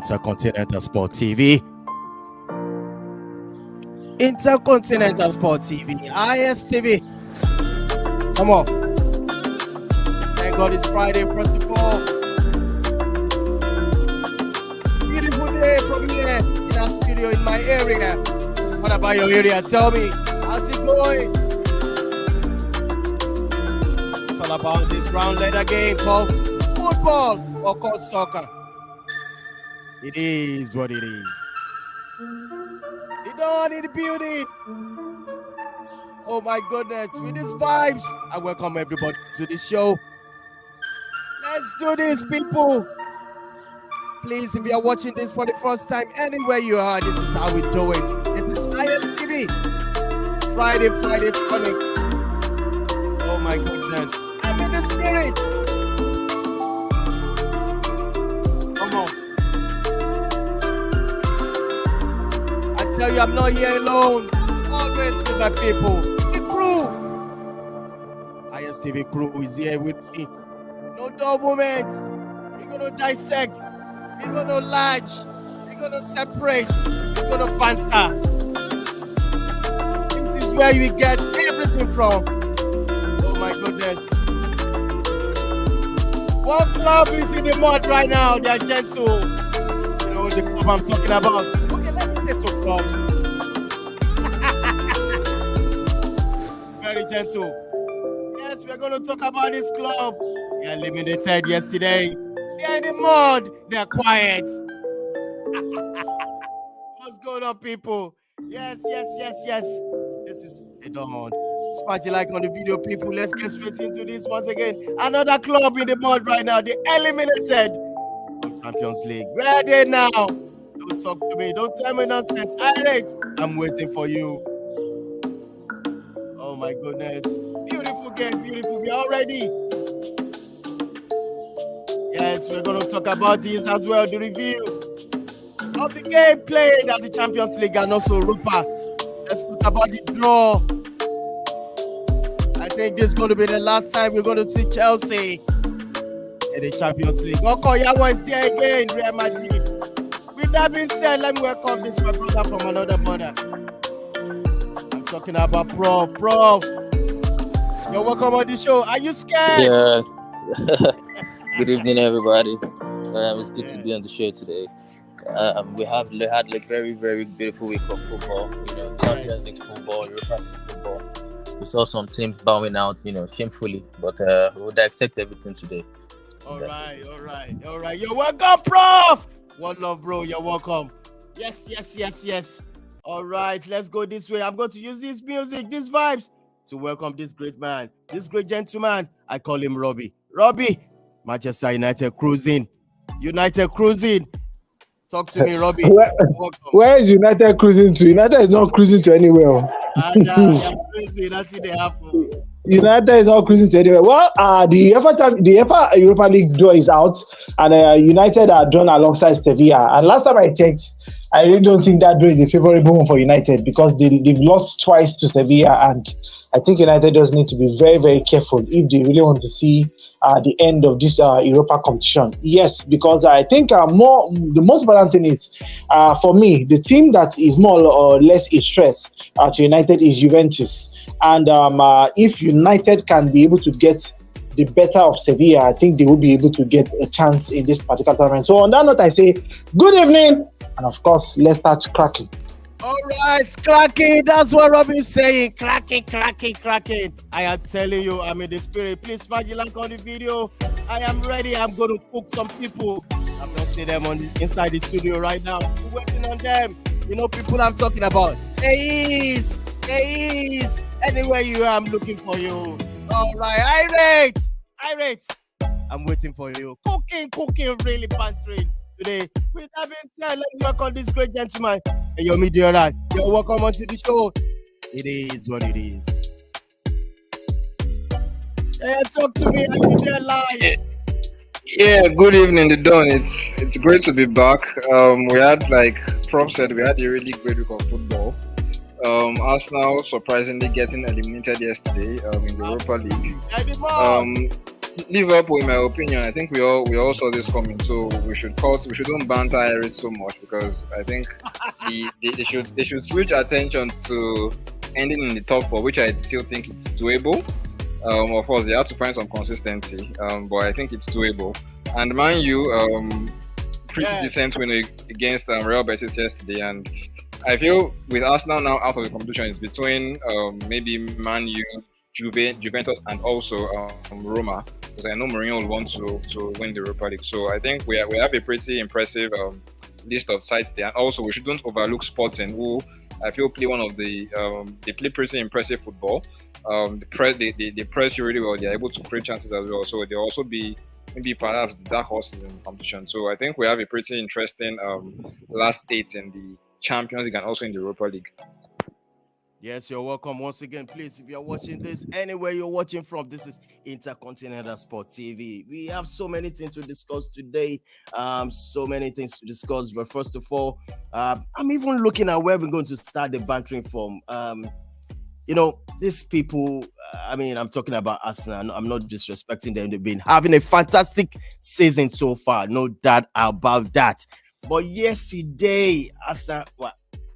Intercontinental Sport TV. Intercontinental Sport TV. ISTV. Come on. Thank God it's Friday, first of all. Beautiful day from here in our studio in my area. What about your area? Tell me. How's it going? It's all about this round letter game called football or called soccer. It is what it is. The dawn in the building. Oh my goodness, with these vibes, I welcome everybody to the show. Let's do this, people. Please, if you are watching this for the first time, anywhere you are, this is how we do it. This is ISTV. Friday Tonic. Oh my goodness. I'm in the spirit. Come on. I tell you, I'm not here alone. Always with my people. The crew. ISTV crew is here with me. No dull moments. We're going to dissect. We're going to large. We're going to separate. We're going to banter. This is where you get everything from. Oh my goodness. One club is in the mud right now. They are gentle. You know the club I'm talking about. Okay, let me say two clubs. Very gentle. Yes, we're going to talk about this club. They are eliminated yesterday. They're in the mud. They're quiet. What's going on, people? Yes. This is the dawn. Smash the like on the video, people. Let's get straight into this once again. Another club in the mud right now. They eliminated from Champions League. Where are they now? Don't talk to me. Don't tell me nonsense. I'm waiting for you. Oh my goodness. Beautiful game. Beautiful. We are ready. Yes, we're going to talk about this as well. The review of the game played at the Champions League and also Europa. Let's talk about the draw. I think this is going to be the last time we're going to see Chelsea in the Champions League. Okoyawa is there again, Real Madrid. With that being said, let me welcome this my brother from another mother. I'm talking about Prof. You're welcome on the show. Are you scared? Yeah. Good evening, everybody. It's good to be on the show today. We had like very, very beautiful week of football. You know, Champions League football, Europa League football. We saw some teams bowing out, shamefully, but we would accept everything today. All right. You're welcome, Prof. One love, bro. You're welcome. Yes. All right, let's go this way. I'm going to use this music, these vibes, to welcome this great man, this great gentleman. I call him Robbie. Robbie, Manchester United cruising. Talk to me, Robbie. Where is United cruising to? United is not cruising to anywhere. Crazy. That's it. They happen. United is not cruising to anywhere. Well, the UEFA Europa League draw is out, and United are drawn alongside Sevilla. And last time I checked, I really don't think that draw is a favorable one for United because they've lost twice to Sevilla, and I think United just need to be very, very careful if they really want to see the end of this Europa competition. Yes, because I think the most important thing is, for me, the team that is more or less a threat to United is Juventus. And if United can be able to get the better of Sevilla, I think they will be able to get a chance in this particular tournament. So on that note, I say good evening, and of course, let's start cracking. All right, cracking. That's what Robbie is saying. Cracking. I am telling you, I'm in the spirit. Please smash the like on the video. I am ready. I'm going to cook some people. I'm going to see them inside the studio right now. I'm still waiting on them. You know, people I'm talking about. Hey, anywhere you are, I'm looking for you. All right, irate. I'm waiting for you. Cooking, really bantering today. With that being said, let me welcome this great gentleman. Hey, yo, You're welcome onto the show. It is what it is. Hey, talk to me. Are you there live? Yeah, good evening, the dawn. It's great to be back. We had, like Prof said, we had a really great week of football. Arsenal surprisingly getting eliminated yesterday in the Europa League. Liverpool, in my opinion, I think we all saw this coming. So we shouldn't banter it so much because I think they should switch attentions to ending in the top four, which I still think it's doable. Of course, they have to find some consistency, but I think it's doable. And Man U, pretty decent win against Real Betis yesterday, and I feel with Arsenal now out of the competition, it's between maybe Man U, Juventus, and also Roma, because I know Mourinho will want to win the Europa League. So I think we have a pretty impressive list of sides there, and also we shouldn't overlook Sporting, who I feel play one of the they play pretty impressive football. They press you really well. They're able to create chances as well. So they'll also be maybe perhaps the dark horses in the competition. So I think we have a pretty interesting last 8 in the Champions League and also in the Europa League. Yes, you're welcome once again. Please, if you're watching this anywhere you're watching from, this is Intercontinental Sport TV. We have so many things to discuss today. So many things to discuss. But first of all, I'm even looking at where we're going to start the bantering from. These people, I'm talking about Arsenal. I'm not disrespecting them. They've been having a fantastic season so far. No doubt about that. But yesterday, Arsenal were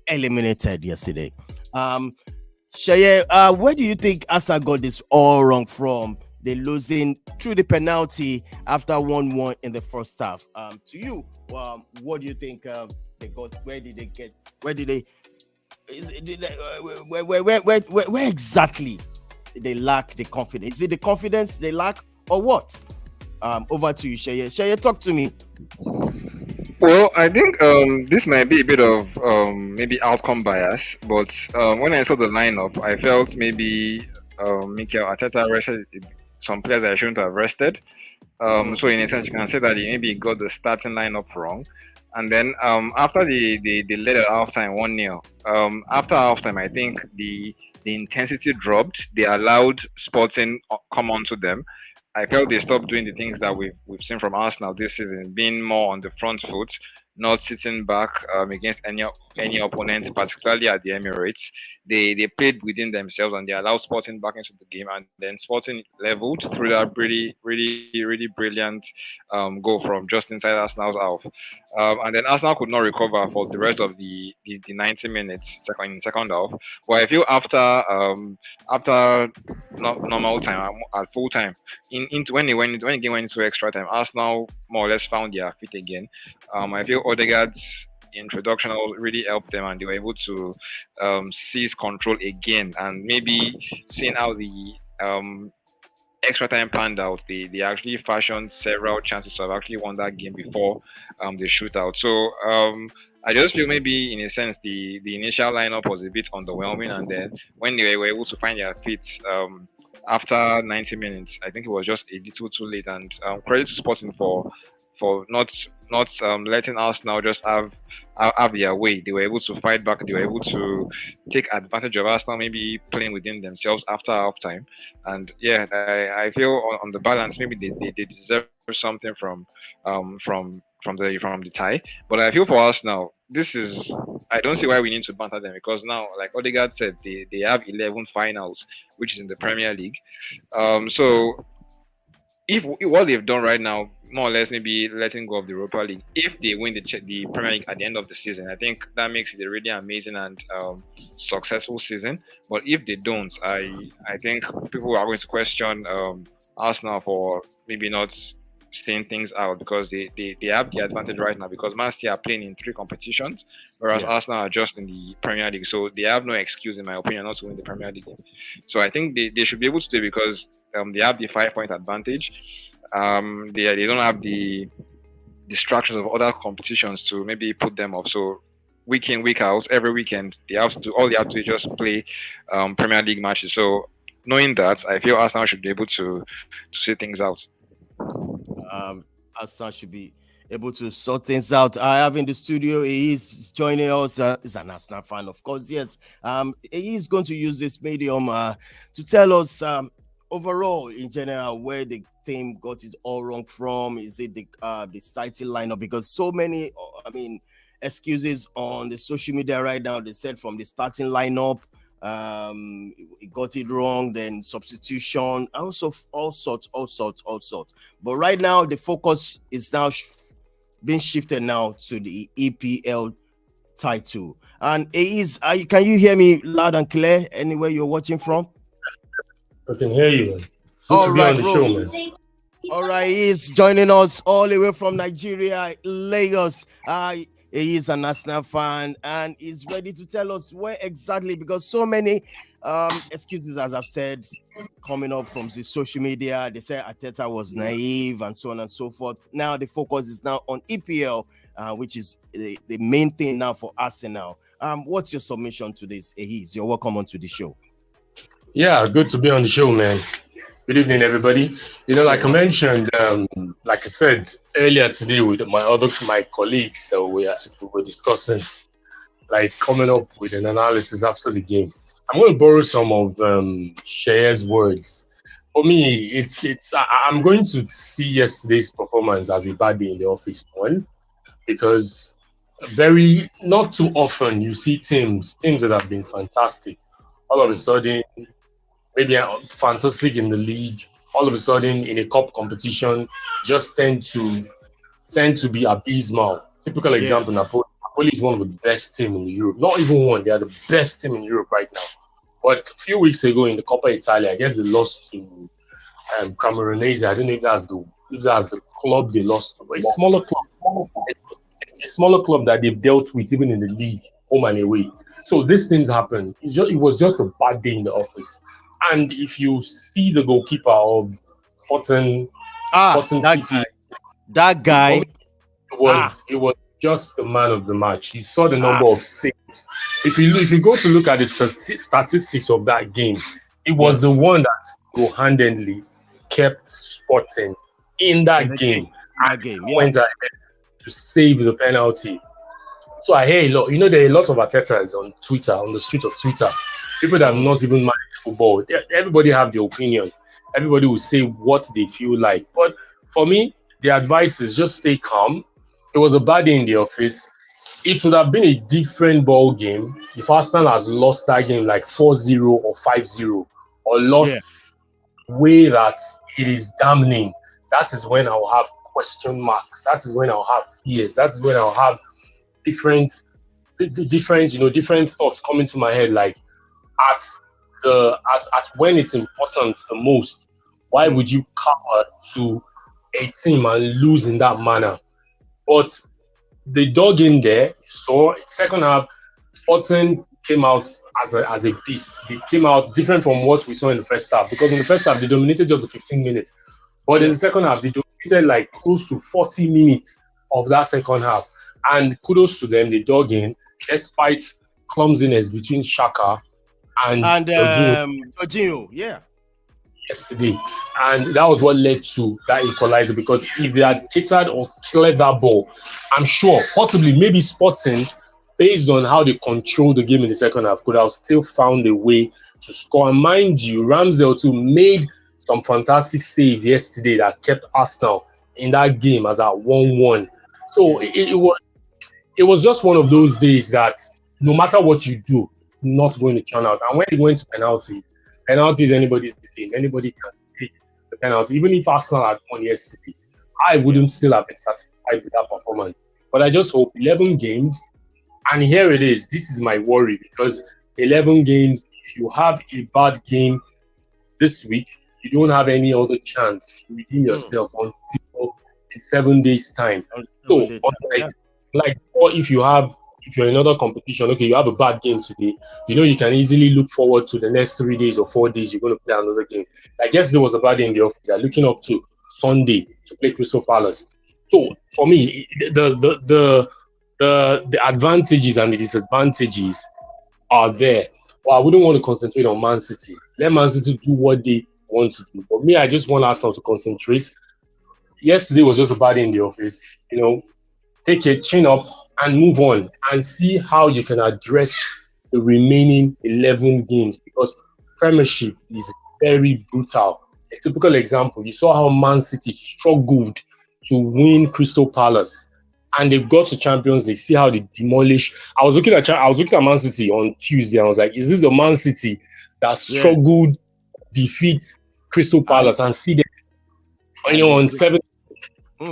eliminated yesterday. Shaye, where do you think Arsenal got this all wrong from? They losing through the penalty after 1-1 in the first half. To you, what do you think they got? Where did they? Where exactly did they lack the confidence? Is it the confidence they lack or what? Over to you, Shaye. Shaye, talk to me. Well, I think this might be a bit of maybe outcome bias, but when I saw the lineup, I felt maybe Mikel Arteta rested some players that I shouldn't have rested. So in a sense, you can say that he maybe got the starting lineup wrong. And then after they led at halftime 1-0, after halftime, I think the intensity dropped. They allowed Sporting come onto them. I felt they stopped doing the things that we've seen from Arsenal this season, being more on the front foot, not sitting back against any opponent, particularly at the Emirates. They played within themselves and they allowed Sporting back into the game, and then Sporting leveled through that really, really, really brilliant goal from just inside Arsenal's half. And then Arsenal could not recover for the rest of the 90 minutes in second half. But I feel after normal time, at full time, when the game went into extra time, Arsenal more or less found their feet again. I feel Odegaard's introduction really helped them, and they were able to seize control again. And maybe seeing how the extra time panned out, they actually fashioned several chances to have actually won that game before the shootout. So I just feel maybe in a sense the initial lineup was a bit underwhelming, and then when they were able to find their feet after 90 minutes, I think it was just a little too late. And credit to Sporting for not letting Arsenal just have their way. They were able to fight back. They were able to take advantage of Arsenal maybe playing within themselves after halftime. And yeah, I feel on the balance maybe they deserve something from the tie. But I feel for Arsenal, I don't see why we need to banter them, because now, like Odegaard said, they have 11 finals, which is in the Premier League. So if what they've done right now, more or less maybe letting go of the Europa League, if they win the Premier League at the end of the season, I think that makes it a really amazing and successful season. But if they don't, I think people are going to question Arsenal for maybe not staying things out, because they have the advantage right now, because Man City are playing in 3 competitions, whereas Arsenal are just in the Premier League. So they have no excuse, in my opinion, not to win the Premier League. So I think they should be able to do it, because they have the 5-point advantage. They don't have the distractions of other competitions to maybe put them off. So week in, week out, every weekend, all they have to do is just play Premier League matches. So knowing that, I feel Arsenal should be able to see things out. Arsenal should be able to sort things out. I have in the studio, he is joining us. He's an Arsenal fan, of course. Yes, he is going to use this medium to tell us overall, in general, where the team got it all wrong from. Is it the starting lineup? Because so many, excuses on the social media right now. They said from the starting lineup, He got it wrong, then substitution, also all sorts. But right now, the focus is now being shifted now to the EPL title. And can you hear me loud and clear anywhere you're watching from? I can hear you, man. Good All to be right, on the show, man. All right, he's joining us all the way from Nigeria, Lagos. He is an Arsenal fan and he's ready to tell us where exactly, because so many excuses, as I've said, coming up from the social media. They say Arteta was naive and so on and so forth. Now the focus is now on EPL, which is the main thing now for Arsenal. What's your submission to this, Ehiz? You're welcome onto the show. Yeah, good to be on the show, man. Good evening, everybody. Like I mentioned, like I said earlier today with my colleagues that we were discussing, like coming up with an analysis after the game. I'm going to borrow some of Shea's words. For me, I'm going to see yesterday's performance as a bad day in the office. One, because not too often you see teams that have been fantastic, all of a sudden, maybe fantastic in the league, all of a sudden in a cup competition, just tend to be abysmal. Typical example, Napoli is one of the best teams in Europe. Not even one, they are the best team in Europe right now. But a few weeks ago in the Coppa Italia, I guess they lost to Cameroonese. I don't know if that's the club they lost to. But it's a smaller club that they've dealt with even in the league, home and away. So these things happen. It was just a bad day in the office. And if you see the goalkeeper of Sporting CP, that guy, it was just the man of the match. He saw the number of saves. If you go to look at the statistics of that game, it was the one that single-handedly kept Sporting in that game. Went ahead to save the penalty. So I hear a lot. There are a lot of Artetas on Twitter, on the street of Twitter. People that have not even managed football. Everybody have their opinion. Everybody will say what they feel like. But for me, the advice is just stay calm. It was a bad day in the office. It would have been a different ball game if Arsenal has lost that game like 4-0 or 5-0, or lost way that it is damning. That is when I'll have question marks. That is when I'll have fears. That is when I'll have different thoughts coming to my head, like at when it's important the most. Why would you cover to a team and lose in that manner? But they dug in there. So second half, Sporting came out as a beast. They came out different from what we saw in the first half, because in the first half they dominated just the 15 minutes, but in the second half they dominated like close to 40 minutes of that second half. And kudos to them, they dug in despite clumsiness between Xhaka and Jorginho, yesterday. And that was what led to that equalizer, because if they had catered or cleared that ball, I'm sure, possibly, maybe Sporting, based on how they controlled the game in the second half, could have still found a way to score. And mind you, Ramsdale too made some fantastic saves yesterday that kept Arsenal in that game as at 1-1. So it was just one of those days that no matter what you do, not going to turn out. And when it went to penalty is anybody's game. Anybody can take the penalty. Even if Arsenal had won yesterday, I wouldn't still have been satisfied with that performance. But I just hope 11 games, and here it is. This is my worry, because 11 games, if you have a bad game this week, you don't have any other chance to redeem yourself until in 7 days' time. So, or if you're in another competition, okay, you have a bad game today, you can easily look forward to the next 3 days or 4 days, you're going to play another game. I guess there was a bad day in the office. They're looking up to Sunday to play Crystal Palace. So, for me, the advantages and the disadvantages are there. Well, I wouldn't want to concentrate on Man City. Let Man City do what they want to do. But me, I just want Arsenal to concentrate. Yesterday was just a bad day in the office. Take a chin up and move on and see how you can address the remaining 11 games, because Premiership is very brutal. A typical example, you saw how Man City struggled to win Crystal Palace, and they've got to Champions League. See how they demolish. I was looking at Man City on Tuesday. I was like, is this the Man City that struggled defeat Crystal Palace and see them on 7?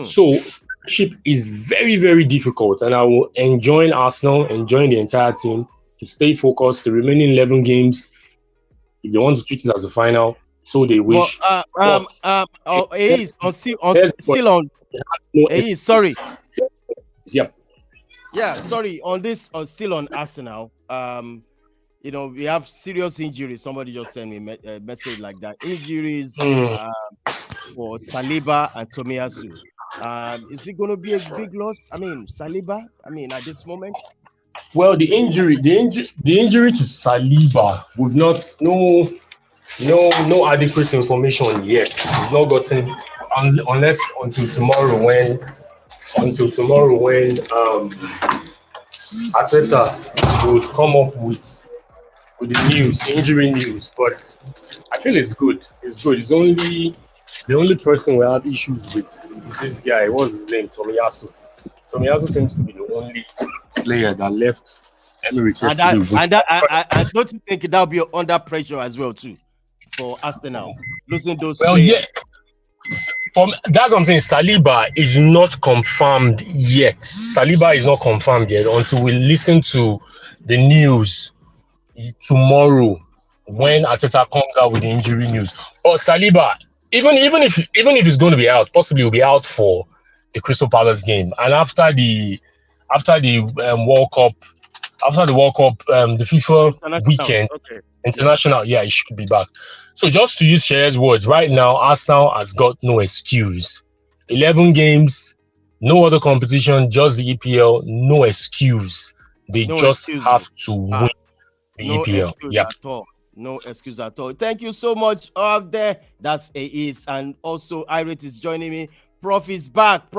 So leadership is very, very difficult, and I will enjoin Arsenal, enjoin the entire team to stay focused. The remaining 11 games, if they want to treat it as a final, so they wish. Sorry. Yep. Yeah, sorry. Still on Arsenal. We have serious injuries. Somebody just sent me a message like that. Injuries for Saliba and Tomiyasu. Is it going to be a big loss? I mean, Saliba. At this moment. Well, the injury to Saliba, we've not no adequate information yet. We've not gotten until tomorrow when Arteta would come up with the injury news. But I feel it's good. It's good. It's only the only person we have issues with is this guy. What's his name? Tomiyasu. Tomiyasu seems to be the only player that left Emirates yesterday. And don't you think that'll be under pressure as well too for Arsenal losing those players? Yeah. That's what I'm saying. Saliba is not confirmed yet. Saliba is not confirmed yet until we listen to the news tomorrow when Arteta comes out with the injury news. But Saliba, even if he's going to be out, possibly he'll be out for the Crystal Palace game, and after the World Cup, the FIFA weekend, international, he should be back. So just to use Sher's words, right now Arsenal has got no excuse. 11 games, no other competition, just the EPL, no excuse. They have to win the EPL. No excuse at all. Thank you so much up there. That's Ace, and also Irate is joining me. Prof is back.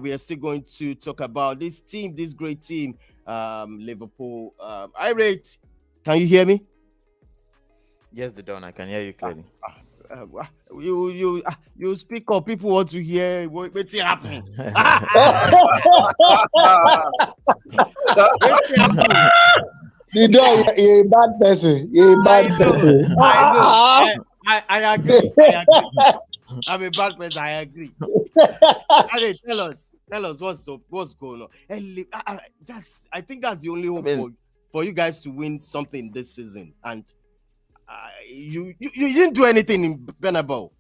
We are still going to talk about this team, this great team, Liverpool. Irate, can you hear me? Yes, the Don. I can hear you clearly. You speak up. People want to hear what's happening. The Don, you're a bad person. I agree. I'm a bad person. I agree. Tell us what's going on. I think that's the only hope for you guys to win something this season. And you didn't do anything in Bernabeu.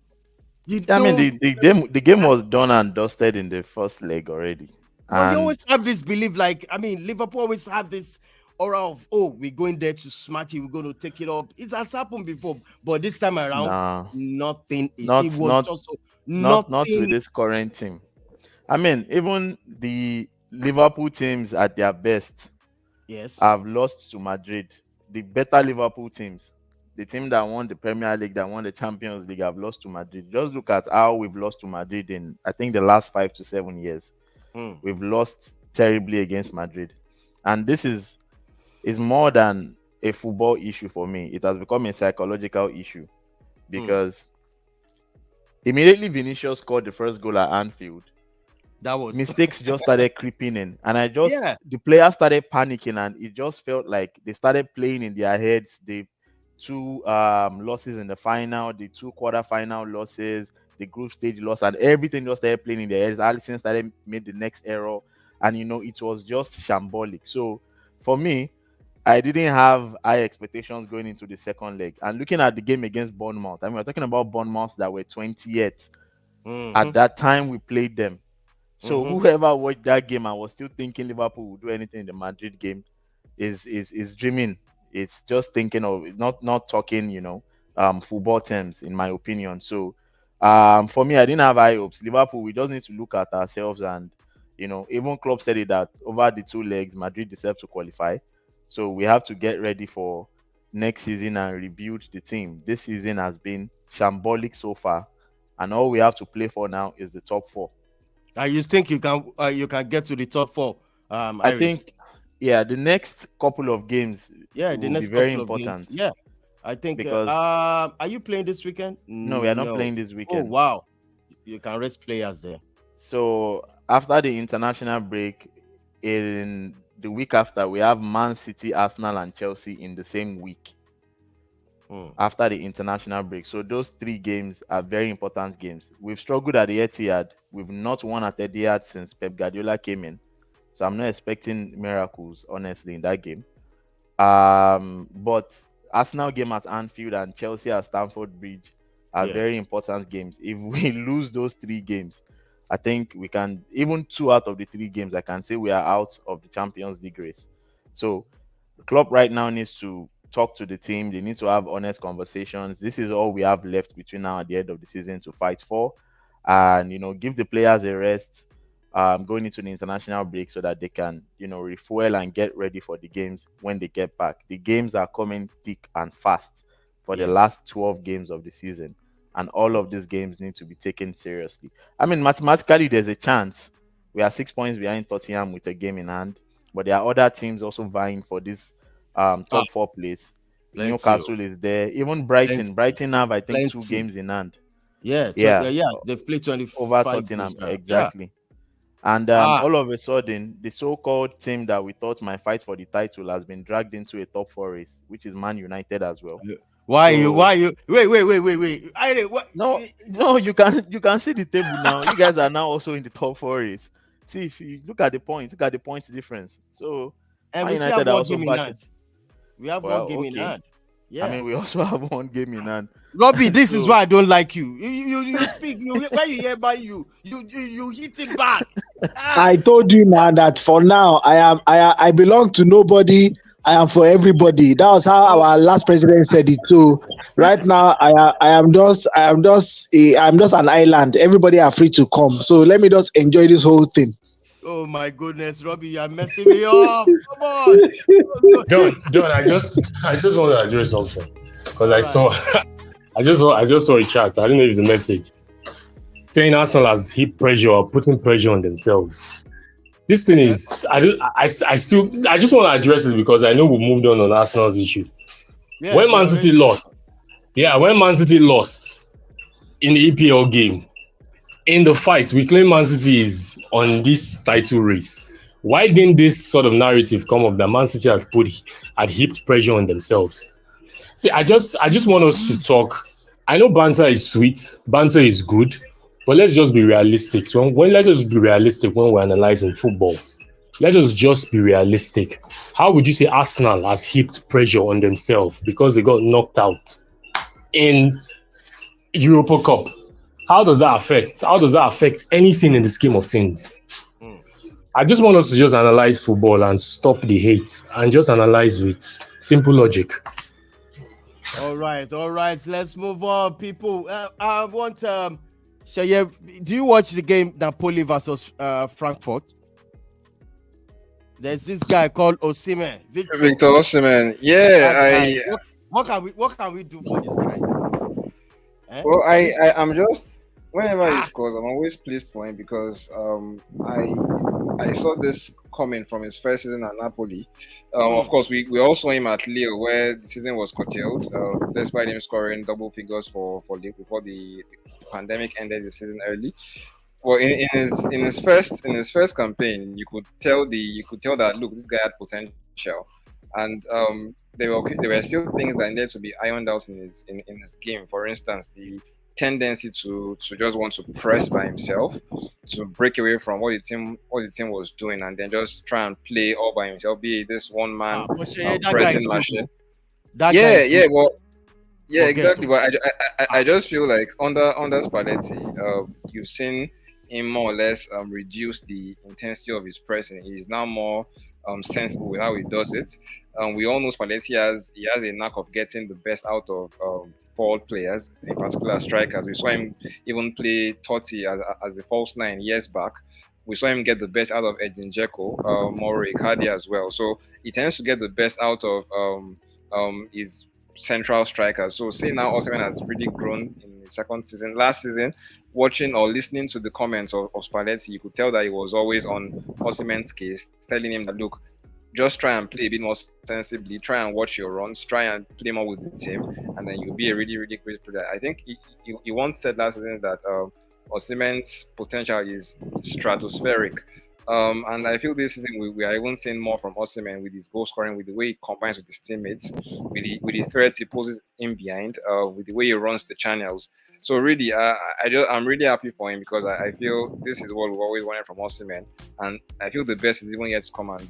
The game was done and dusted in the first leg already. You always have this belief, Liverpool always have this aura of, we're going there to smash it, we're going to take it up. It has happened before, but this time around, nothing. Not with this current team. Even the Liverpool teams at their best have lost to Madrid. The better Liverpool teams, the team that won the Premier League, that won the Champions League, have lost to Madrid. Just look at how we've lost to Madrid in, I think, the last 5 to 7 years. We've lost terribly against Madrid. And this is more than a football issue for me. It has become a psychological issue because immediately Vinicius scored the first goal at Anfield. That was mistakes just started creeping in, and the players started panicking, and it just felt like they started playing in their heads. The 2 losses in the final, the 2 quarter-final losses, the group stage loss, and everything just started playing in their heads. Alisson made the next error, and it was just shambolic. So for me, I didn't have high expectations going into the second leg. And looking at the game against Bournemouth, we're talking about Bournemouth that were 20th at that time we played them. So whoever watched that game and was still thinking Liverpool would do anything in the Madrid game is dreaming. It's just thinking of not talking, football terms, in my opinion. So for me, I didn't have high hopes. Liverpool, we just need to look at ourselves, and even Klopp said it that over the 2 legs, Madrid deserve to qualify. So we have to get ready for next season and rebuild the team. This season has been shambolic so far, and all we have to play for now is the top 4. You think you can get to the top 4? I think, the next couple of games will be very important. Yeah, I think. Because are you playing this weekend? No, we are not playing this weekend. Oh wow, you can rest players there. So after the international break, in the week after, we have Man City, Arsenal, and Chelsea in the same week after the international break. So those 3 games are very important games. We've struggled at the Etihad. We've not won at Etihad since Pep Guardiola came in. So I'm not expecting miracles, honestly, in that game. But Arsenal game at Anfield and Chelsea at Stamford Bridge are very important games. If we lose those 3 games, I think we can, even 2 out of the 3 games, I can say we are out of the Champions League race. So the club right now needs to talk to the team. They need to have honest conversations. This is all we have left between now and the end of the season to fight for, and give the players a rest going into the international break so that they can refuel and get ready for the games when they get back. The games are coming thick and fast for the last 12 games of the season, and all of these games need to be taken seriously. I mean, mathematically there's a chance. We are 6 points behind Tottenham with a game in hand, but there are other teams also vying for this top 4 place. Newcastle is there. Even Brighton have, I think, 2 games in hand. They've played 25 over Tottenham, exactly. And all of a sudden, the so-called team that we thought might fight for the title has been dragged into a top 4 race, which is Man United as well. Why you? Wait. No, you can see the table now. You guys are now also in the top 4 race. See, if you look at the points difference. So and Man we United have are one game in back. hand. We have one game in hand. Yeah. I mean, we also have one game in hand. Robbie, this is why I don't like you. You speak. When you hear about you hit it back. I told you now that for now I belong to nobody. I am for everybody. That was how our last president said it too. Right now, I am just an island. Everybody are free to come. So let me just enjoy this whole thing. Oh my goodness, Robbie, you are messing me up. Come on. John, I just want to address something because I just saw a chat. I don't know if it's a message saying Arsenal has heaped pressure or putting pressure on themselves. This thing is, I just want to address it because I know we moved on Arsenal's issue. When Man City lost in the EPL game, in the fight, we claim Man City is on this title race. Why didn't this sort of narrative come up that Man City had heaped pressure on themselves? See, I just want us to talk. I know banter is sweet, banter is good, but let's just be realistic. So let's just be realistic when we're analyzing football. Let us just be realistic. How would you say Arsenal has heaped pressure on themselves because they got knocked out in Europa Cup? How does that affect anything in the scheme of things? I just want us to just analyze football and stop the hate and just analyze with simple logic. All right. Let's move on, people. I want Shaye, do you watch the game Napoli versus Frankfurt? There's this guy called Osimhen. Victor Osimhen. Yeah, what can we do for this guy? Well, I'm just whenever he scores, I'm always pleased for him because I saw this coming from his first season at Napoli. Of course, we all saw him at Lille where the season was curtailed, despite him scoring double figures for Lille before the pandemic ended the season early. Well, in his first campaign, you could tell that look, this guy had potential, and there were still things that needed to be ironed out in his game. For instance, the tendency to just want to press by himself, to break away from what the team was doing, and then just try and play all by himself, be this one man pressing machine. Exactly. But I just feel like under Spalletti, you've seen him more or less reduce the intensity of his pressing. He's now more sensible with how he does it. We all know Spalletti has a knack of getting the best out of forward players, in particular strikers. We saw him even play Totti as a false 9 years back. We saw him get the best out of Edin Dzeko, Mauro Icardi as well. So he tends to get the best out of his central strikers. So say now Osimhen has really grown in the second season. Last season, watching or listening to the comments of Spalletti, you could tell that he was always on Osimhen's case, telling him that look, just try and play a bit more sensibly, try and watch your runs, try and play more with the team, and then you'll be a really, really great player. I think he once said last season that Osimhen's potential is stratospheric. And I feel this season we are even seeing more from Osimhen with his goal scoring, with the way he combines with his teammates, with the threats he poses in behind, with the way he runs the channels. So really, I'm really happy for him because I feel this is what we've always wanted from Osimhen, and I feel the best is even yet to come. And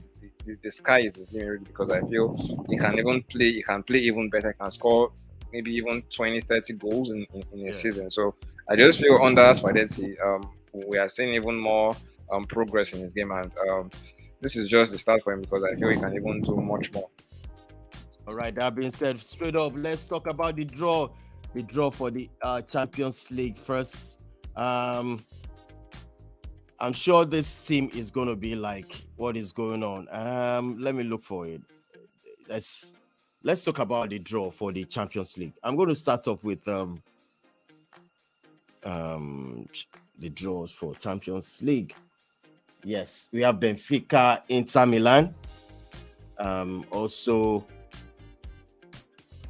the sky is his limit really, because I feel he can play even better, can score maybe even 20, 30 goals in a season. So I just feel under Spalletti, we are seeing even more progress in his game, and this is just the start for him because I feel he can even do much more. All right, that being said, straight up, let's talk about the draw for the Champions League first. I'm sure this team is going to be like, what is going on? Let me look for it. Let's talk about the draw for the Champions League. I'm going to start off with the draws for Champions League. Yes, we have Benfica, Inter Milan. Also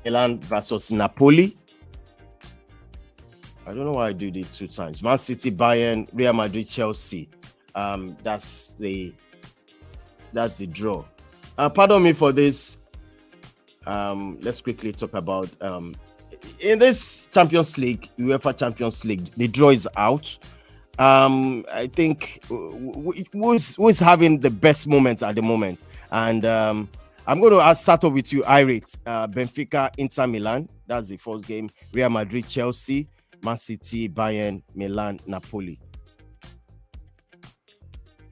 Milan versus Napoli. I don't know why I do it 2 times. Man City, Bayern, Real Madrid, Chelsea. That's the draw. Pardon me for this. Let's quickly talk about in this Champions League, UEFA Champions League, the draw is out. I think who's having the best moments at the moment, and I'm going to start off with you, Irate. Benfica, Inter Milan. That's the first game. Real Madrid, Chelsea, Man City, Bayern, Milan, Napoli.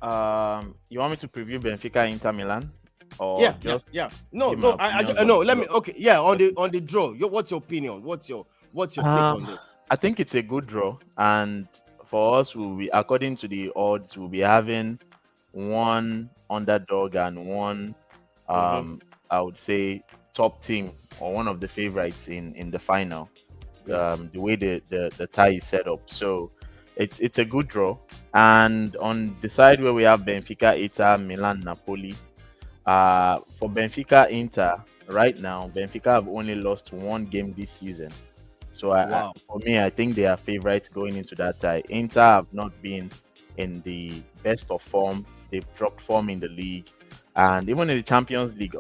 You want me to preview Benfica, Inter Milan? Or yeah. No. Let me. Okay, yeah. On the draw, what's your opinion? What's your take on this? I think it's a good draw, and for us, we'll be, according to the odds, we'll be having one underdog and one, I would say, top team or one of the favorites in the final. The way the tie is set up, so it's a good draw. And on the side where we have Benfica, Inter, Milan, Napoli. For Benfica, Inter, right now, Benfica have only lost 1 game this season. So for me, I think they are favorites going into that tie. Inter have not been in the best of form. They've dropped form in the league. And even in the Champions League,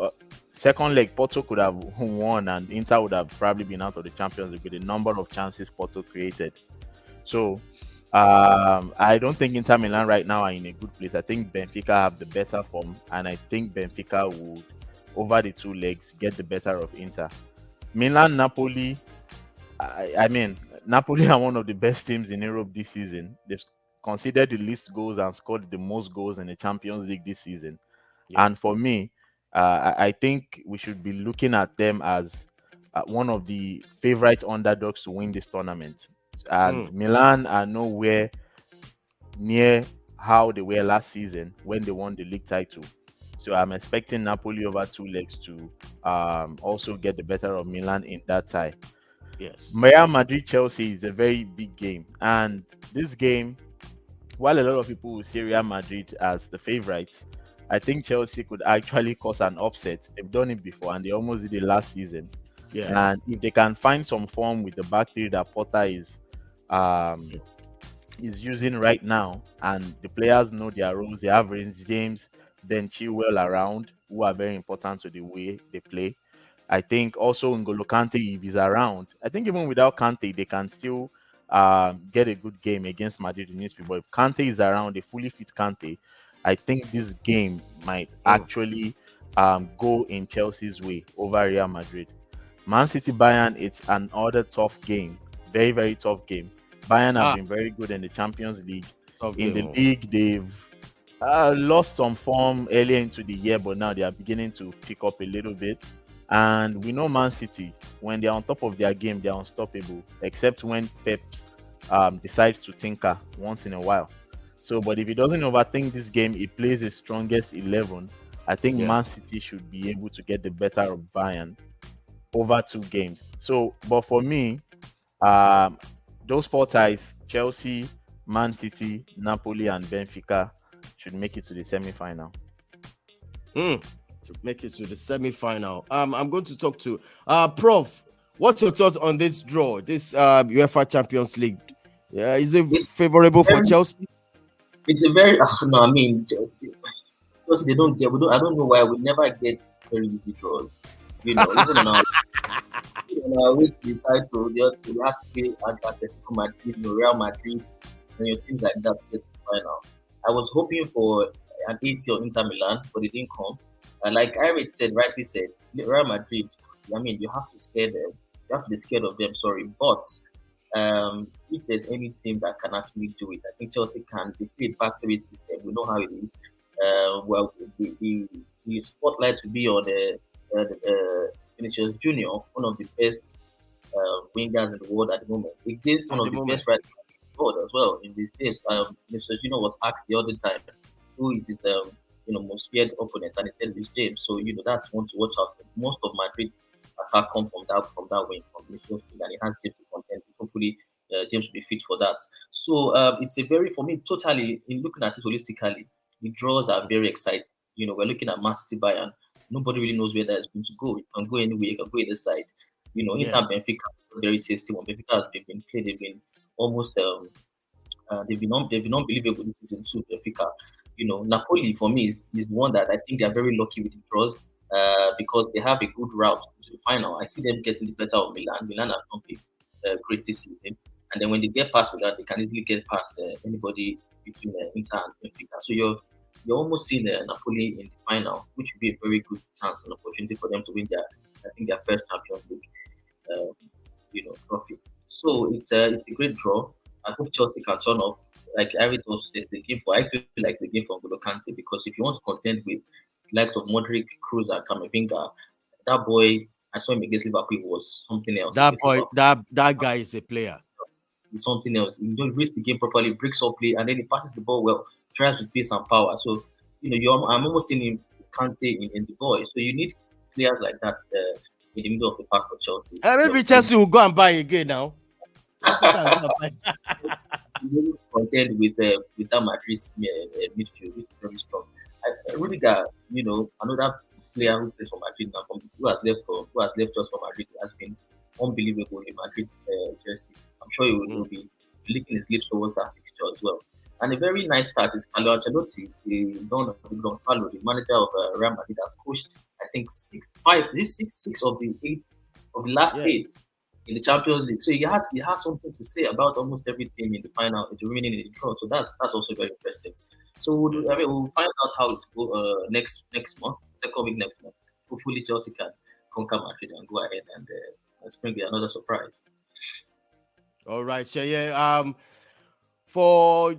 second leg, Porto could have won and Inter would have probably been out of the Champions League with the number of chances Porto created. So I don't think Inter Milan right now are in a good place. I think Benfica have the better form, and I think Benfica would, over the 2 legs, get the better of Inter. Milan, Napoli, I mean, Napoli are one of the best teams in Europe this season. They've conceded the least goals and scored the most goals in the Champions League this season. Yeah. And for me, I think we should be looking at them as one of the favorite underdogs to win this tournament. And Milan are nowhere near how they were last season when they won the league title. So I'm expecting Napoli over 2 legs to also get the better of Milan in that tie. Yes. Real Madrid Chelsea is a very big game, and this game, while a lot of people will see Real Madrid as the favorites, I think Chelsea could actually cause an upset. They've done it before, and they almost did it last season. Yeah. And if they can find some form with the back three that Potter is using right now, and the players know their roles, they have Reece James, Ben Chilwell around, who are very important to the way they play. I think also N'Golo Kante, if he's around, I think even without Kante, they can still get a good game against Madrid in this. But if Kante is around, a fully fit Kante, I think this game might actually go in Chelsea's way over Real Madrid. Man City Bayern, it's another tough game, very, very tough game. Bayern have been very good in the Champions League. In the league, they've lost some form earlier into the year, but now they are beginning to pick up a little bit. And we know Man City, when they're on top of their game, they're unstoppable, except when Pep decides to tinker once in a while. So, but if he doesn't overthink this game, he plays his strongest 11. I think Man City should be able to get the better of Bayern over 2 games. So, but for me, those 4 ties, Chelsea, Man City, Napoli, and Benfica, should make it to the semi-final. To make it to the semi-final. I'm going to talk to Prof. What's your thoughts on this draw, this UEFA Champions League Yeah, is it favorable for Chelsea? It's a very no. I mean, Chelsea they don't get. We don't. I don't know why we never get very easy draws. Even on our way to the title, we have to play Atletico Madrid, Real Madrid, and teams like that to get to the final. I was hoping for an AC or Inter Milan, but it didn't come. Like Irate said, rightly said, Real Madrid. I mean, you have to scare them. You have to be scared of them. Sorry, but if there's any team that can actually do it, I think Chelsea can. They play a factory system. We know how it is. Well, the spotlight will be on the Vinicius Junior, one of the best wingers in the world at the moment. Against one of the best right in the world as well in these days. Vinicius Junior was asked the other time who is his most feared opponent, and he said it's James. So that's one to watch out for. Most of Madrid's attack come from that wing from Vinicius, and it has James to contend. Hopefully, James will be fit for that. So it's a very, for me, totally in looking at it holistically, the draws are very exciting. We're looking at Man City Bayern. Nobody really knows where that is going to go. It can go anywhere. It can go either side. Inter Benfica, very tasty one. Benfica has been played. They've been almost they've been unbelievable this season too. Benfica, Napoli for me is one that I think they are very lucky with the draws because they have a good route to the final. I see them getting the better of Milan. Milan have not been great this season, and then when they get past Milan, they can easily get past anybody between Inter and Benfica. So you're almost seeing Napoli in the final, which would be a very good chance and opportunity for them to win their first Champions League, trophy. So it's a great draw. I hope Chelsea can turn up. Like Eric also said, I feel like the game for N'Golo Kante, because if you want to contend with the likes of Modric, Cruz, and Camavinga, that boy, I saw him against Liverpool, was something else. That guy is a player. He's something else. He don't read the game properly, breaks up play, and then he passes the ball well, tries with pace and power. So, I'm almost seeing him Kante in the boy. So you need players like that in the middle of the park for Chelsea. Maybe Chelsea will go and buy again now. You contend with that Madrid midfield, which is very strong. Rudiger, another player who plays for Madrid now, who has left us for Madrid, has been unbelievable in Madrid jersey. I'm sure he will be licking his lips towards that fixture as well. And a very nice start is Carlo Ancelotti, the manager of Real Madrid, has coached, I think, six of the last 8 in the Champions League. So he has something to say about almost everything in the final, in the remaining in the draw. So that's also very interesting. So we'll find out how it will next month, second week next month. Hopefully Chelsea can conquer Madrid and go ahead and spring another surprise. All right, so what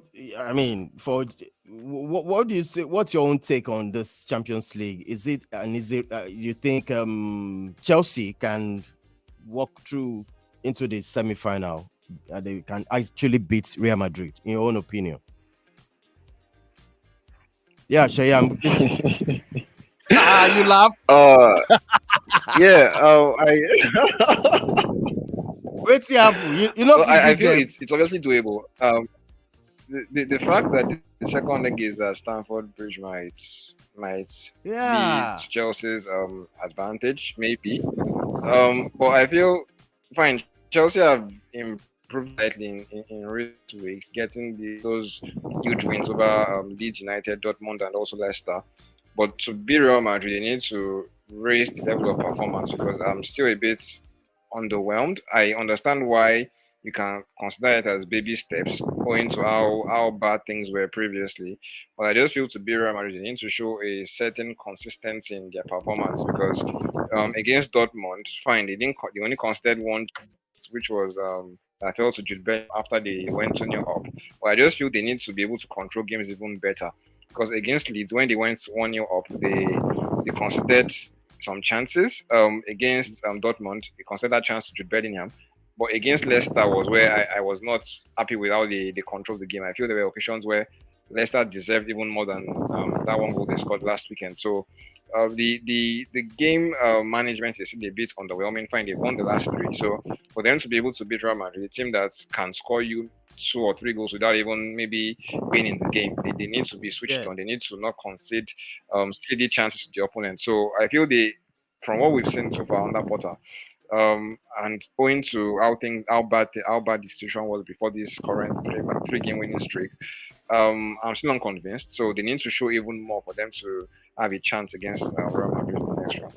do you say? What's your own take on this Champions League? Is it you think Chelsea can walk through into the semi-final? They can actually beat Real Madrid, in your own opinion? Yeah, Shaya, I'm listening. You laugh. Yeah. Wait, I feel it's obviously doable. The fact that the second leg is Stamford Bridge might be Chelsea's advantage, maybe. But I feel fine. Chelsea have improved slightly in recent weeks, getting those huge wins over Leeds United, Dortmund, and also Leicester. But to beat Real Madrid, they need to raise the level of performance, because I'm still a bit underwhelmed. I understand why you can consider it as baby steps, owing to how bad things were previously. But I just feel to be Real Madrid, they need to show a certain consistency in their performance, because against Dortmund, fine, they only conceded one, which was I fell to Jude Bellingham after they went 2-0 up. But I just feel they need to be able to control games even better, because against Leeds, when they went 1-0 up, they considered some chances. Against Dortmund, they considered that chance to Jude Bellingham. But against Leicester was where I was not happy with how they controlled the game. I feel there were occasions where Leicester deserved even more than that one goal they scored last weekend. So the game management is still a bit underwhelming. Fine, they've won the last 3. So for them to be able to beat Real Madrid, a team that can score you 2 or 3 goals without even maybe being in the game, they need to be switched on. They need to not concede steady chances to the opponent. So I feel from what we've seen so far under Potter, And owing to how bad the situation was before this current three-game winning streak, I'm still unconvinced. So they need to show even more for them to have a chance against Real Madrid in the next round.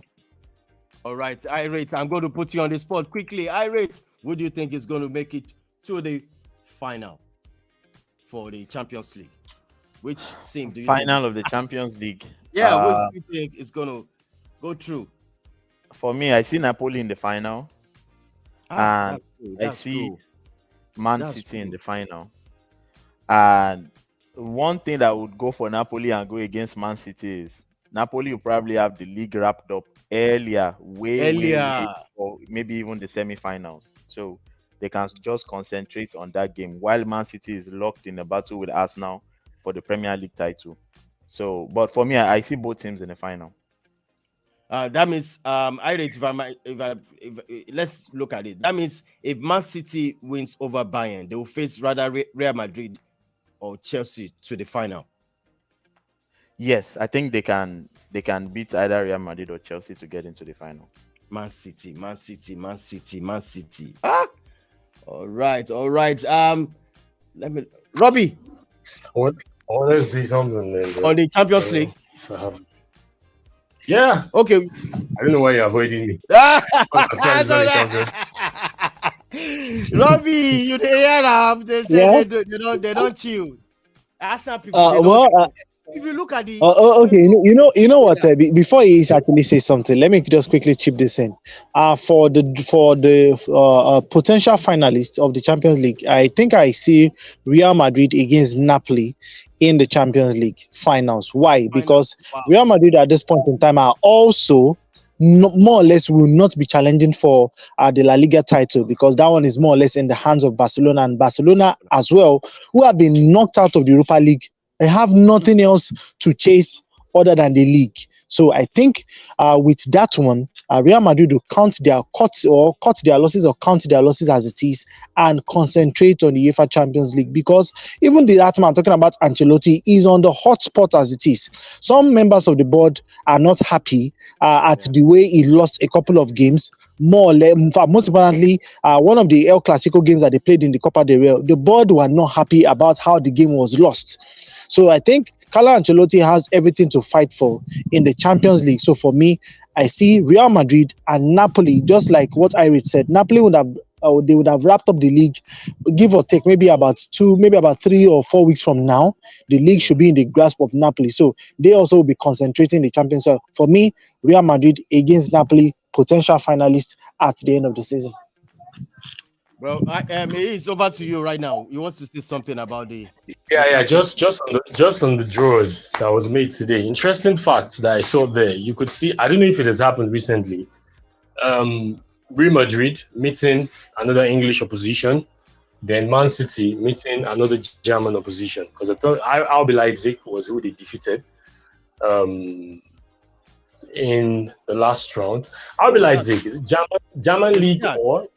All right, Irate, I'm going to put you on the spot quickly. Irate, who do you think is going to make it to the final for the Champions League? Which team do you final think of the Champions League? Yeah, what do you think is going to go through? For me, I see Napoli in the final, and I see Man City in the final. And one thing that would go for Napoli and go against Man City is Napoli will probably have the league wrapped up earlier, way or maybe even the semi-finals. So they can just concentrate on that game while Man City is locked in a battle with Arsenal for the Premier League title. So, but for me, I see both teams in the final. That means let's look at it. That means if Man City wins over Bayern, they will face rather Real Madrid or Chelsea to the final. Yes, I think they can beat either Real Madrid or Chelsea to get into the final. Man City. Ah, all right. Let me, Robbie. I want to see something then, on the Champions League. Yeah. Okay. I don't know why you're avoiding me. Robbie, you hear them? They say they don't chill. Ask some people. If you look at the okay, you know what? Before he actually says something, let me just quickly chip this in. For the potential finalists of the Champions League, I think I see Real Madrid against Napoli in the Champions League finals. Why? Because Real Madrid at this point in time are also more or less will not be challenging for the La Liga title, because that one is more or less in the hands of Barcelona, and Barcelona as well, who have been knocked out of the Europa League. They have nothing else to chase other than the league. So I think with that one, Real Madrid will cut their losses as it is and concentrate on the UEFA Champions League, because even the that man talking about Ancelotti is on the hot spot as it is. Some members of the board are not happy at the way he lost a couple of games. More or less, most importantly, one of the El Clasico games that they played in the Copa del Rey, the board were not happy about how the game was lost. So I think Carlo Ancelotti has everything to fight for in the Champions League. So for me, I see Real Madrid and Napoli, just like what Iris said. Napoli would have wrapped up the league, give or take, maybe about 3 or 4 weeks from now. The league should be in the grasp of Napoli. So they also will be concentrating the Champions League. For me, Real Madrid against Napoli, potential finalists at the end of the season. Well, it's over to you right now. You want to say something about the? Just on the draws that was made today. Interesting fact that I saw there. You could see. I don't know if it has happened recently. Real Madrid meeting another English opposition, then Man City meeting another German opposition. Because I thought RB Leipzig was who they defeated in the last round. RB Leipzig is German league or?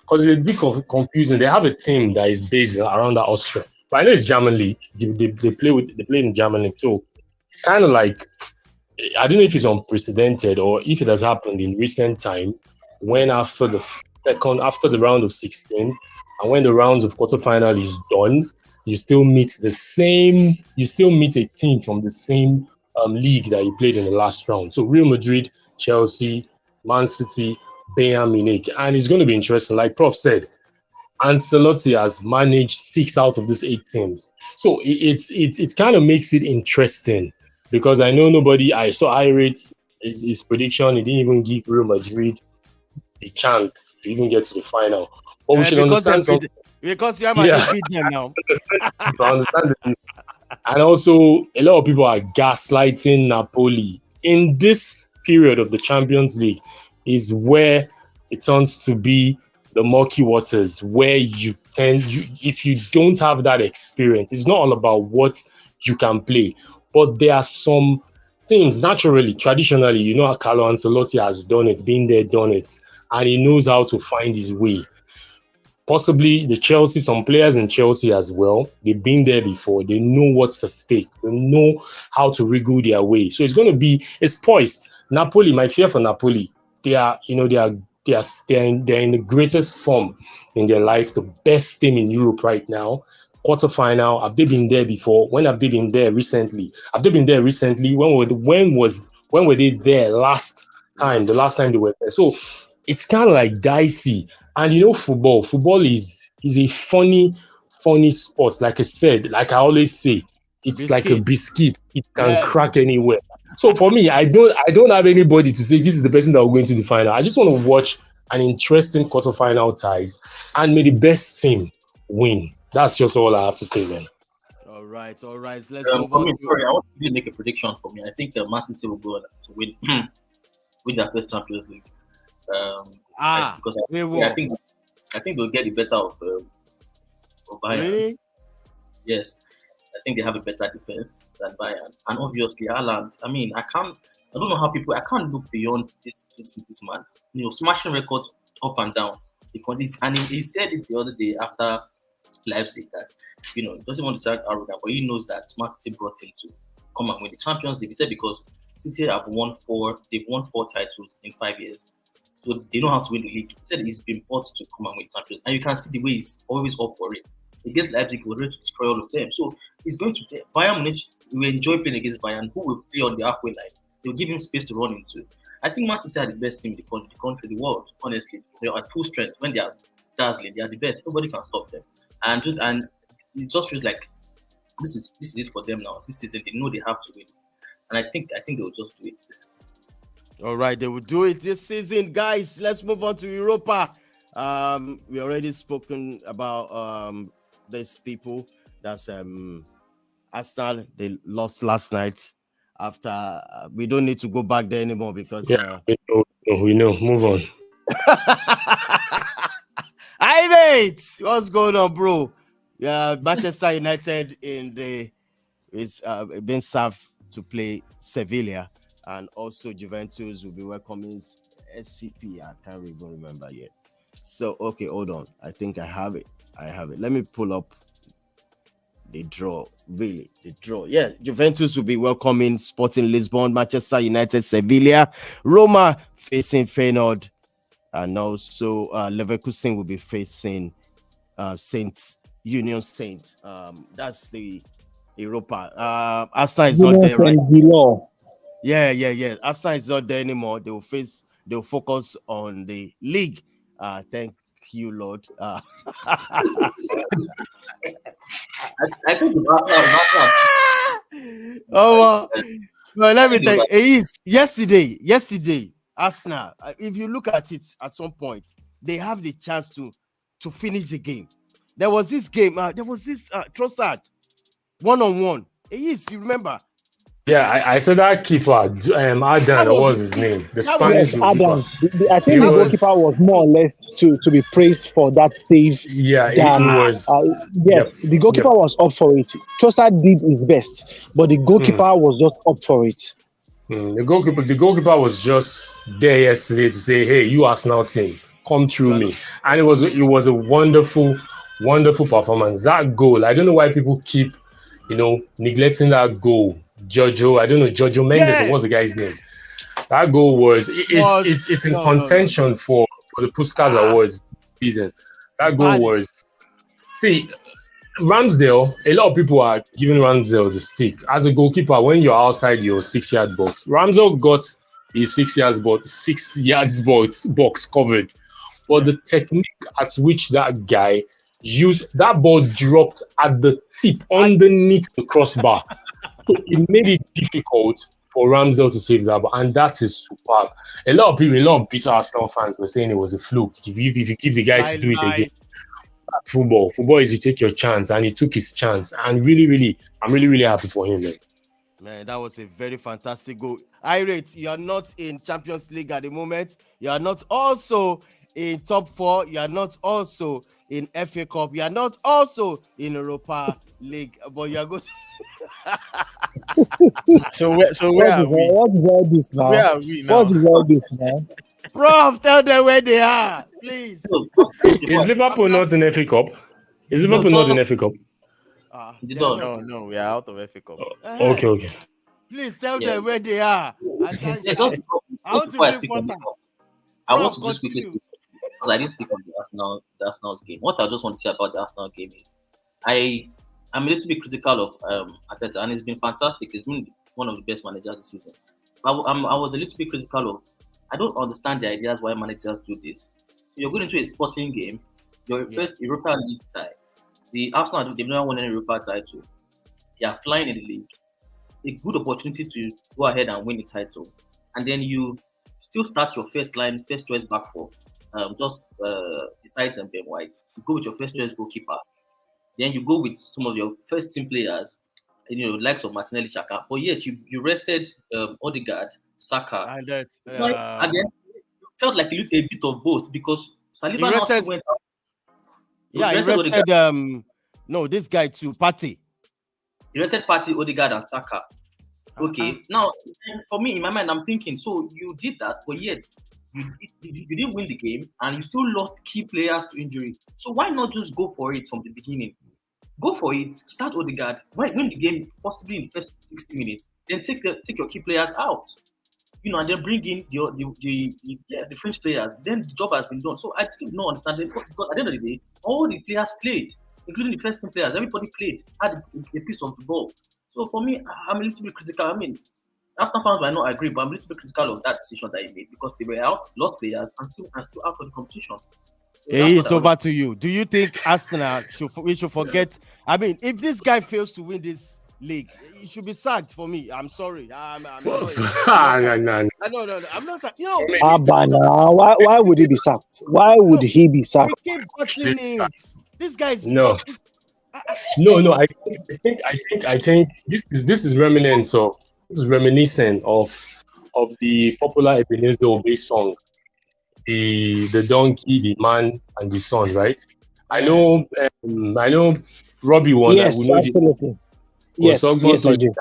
Because it's a bit confusing. They have a team that is based around the Austria, but I know it's German league. They play in German league too. Kind of like, I don't know if it's unprecedented or if it has happened in recent time, when after the round of 16 and when the rounds of quarterfinal is done, you still meet a team from the same league that you played in the last round. So Real Madrid, Chelsea, Man City, Bayern Munich, and it's going to be interesting. Like Prof said, Ancelotti has managed 6 out of these 8 teams, so it kind of makes it interesting, because I know I saw Irate his prediction. He didn't even give Real Madrid the chance to even get to the final. But we should understand something. Because Real Madrid beat them now. To understand it. And also, a lot of people are gaslighting Napoli in this period of the Champions League. Is where it turns to be the murky waters, where if you don't have that experience, it's not all about what you can play, but there are some things naturally, traditionally, how Carlo Ancelotti has done it, been there, done it, and he knows how to find his way. Possibly some players in Chelsea as well, they've been there before, they know what's at stake, they know how to wriggle their way. So it's poised. Napoli, my fear for Napoli, they are Yes, they're in the greatest form in their life, the best team in Europe right now. Quarterfinal. Have they been there before? When have they been there recently? Have they been there recently? When were they there last time? The last time they were there. So it's kind of like dicey. And football. Football is a funny sport. Like I said, like I always say, it's like a biscuit. It can crack anywhere. So for me, I don't have anybody to say this is the person that will go into the final. I just want to watch an interesting quarterfinal ties, and may the best team win. That's just all I have to say, man. All right. Let's move on. Sorry, I want to make a prediction for me. I think Man City will go on to win their first Champions League. Because I think they'll get the better of Bayern. Really? Yes, I think they have a better defense than Bayern, and obviously Haaland. I mean, I don't know how people. I can't look beyond this man. Smashing records up and down. And he said it the other day after Leipzig that he doesn't want to sound arrogant, but he knows that Man City brought him to come and win the Champions League. He said because City have won 4 titles in 5 years, so they know how to win the league. He said he's been brought to come and win Champions, and you can see the way he's always up for it. Against Leipzig, he was ready to destroy all of them. So he's going to play. Bayern Munich will enjoy playing against Bayern, who will play on the halfway line. They'll give him space to run into. I think Man City are the best team in the country, the world. Honestly, they are at full strength. When they are dazzling, they are the best. Nobody can stop them. And it just feels like this is it for them now. This season, they know they have to win, and I think they will just do it. All right, they will do it this season, guys. Let's move on to Europa. We already spoken about these people. That's Arsenal. They lost last night. After we don't need to go back there anymore because we know. Move on. Hi, mate. What's going on, bro? Yeah, Manchester United is being served to play Sevilla, and also Juventus will be welcoming SCP. I can't even remember yet. So okay, hold on. I think I have it. Let me pull up the draw. Really, the draw. Yeah, Juventus will be welcoming Sporting Lisbon, Manchester United, Sevilla, Roma facing Feyenoord, and also Leverkusen will be facing Union Saint. That's the Europa. Arsenal is not there, right? Yeah. Arsenal is not there anymore. They'll focus on the league. Thank you, Lord. I think Arsenal. No, let me tell you. It is yesterday. Arsenal. If you look at it, at some point they have the chance to finish the game. There was this game. There was this Trossard 1-on-1. It is. You remember? Yeah, I said that keeper, Adam, what was his name? The Spanish Adam. I think the goalkeeper was more or less to be praised for that save. Yeah, it was. Yes, the goalkeeper was up for it. Trossard did his best, but the goalkeeper was just up for it. The goalkeeper was just there yesterday to say, "Hey, you Arsenal team, come through me," and it was a wonderful performance. That goal, I don't know why people keep, neglecting that goal. Giorgio Mendes, what's the guy's name? That goal it's in contention for the Puskás Awards season. That goal was. See, Ramsdale, a lot of people are giving Ramsdale the stick. As a goalkeeper, when you're outside your 6-yard box, Ramsdale got his 6 yards box covered. But the technique at which that guy used, that ball dropped at the tip underneath the crossbar. So it made it difficult for Ramsdale to save that, and that is superb. A lot of bitter Arsenal fans were saying it was a fluke. If you give the guy to do it again, football is you take your chance, and he took his chance. And I'm really happy for him, man. Man, that was a very fantastic goal. Irate, you are not in Champions League at the moment. You are not also in top 4. You are not also in FA Cup. You are not also in Europa League, but you are good. So where are we? What is all this now? Where are we now? What is all this now? Prof, tell them where they are, please. Is Liverpool not in FA Cup? Is Liverpool not in FA Cup? No, we are out of FA Cup. Okay. Please tell them where they are. I want to I I want to just quickly say, because I didn't speak on the Arsenal's game. What I just want to say about the Arsenal game is, I'm a little bit critical of Arteta, and it's been fantastic. He's been one of the best managers this season. But I was a little bit critical of. I don't understand the ideas why managers do this. You're going into a sporting game, your first Europa League tie. The Arsenal, they've never won any Europa title. They are flying in the league. A good opportunity to go ahead and win the title, and then you still start your first choice back four, besides Ben White. You go with your first choice goalkeeper, then you go with some of your first team players, likes of Martinelli, Xhaka. But yet you rested Odegaard, Saka, and then you felt like you looked a bit of both because Saliba now went out. Yeah, he rested this guy too, Partey. He rested Partey, Odegaard, and Saka. Okay, now for me in my mind, I'm thinking, so you did that, but yet you didn't win the game, and you still lost key players to injury. So why not just go for it from the beginning? Go for it. Start Odegaard. Win the game possibly in the first 60 minutes. Then take your key players out. And then bring in the French players. Then the job has been done. So I still don't understand it because at the end of the day, all the players played, including the first team players. Everybody played, had a piece of the ball. So for me, I'm a little bit critical. I mean, Arsenal fans might not agree, but I'm a little bit critical of that decision that he made because they were out, lost players, and still out of the competition. So it's over to you. Do you think Arsenal we should forget? I mean, if this guy fails to win this league, he should be sacked for me. I'm sorry. No. I'm not. Why would he be sacked? Why would he be sacked? He keep bottling it. This guy's no. I think this is reminiscent of the popular Ebenezer Obey song, the donkey, the man, and the son, right? I know Robbie won. Yes, absolutely. Yes, I do.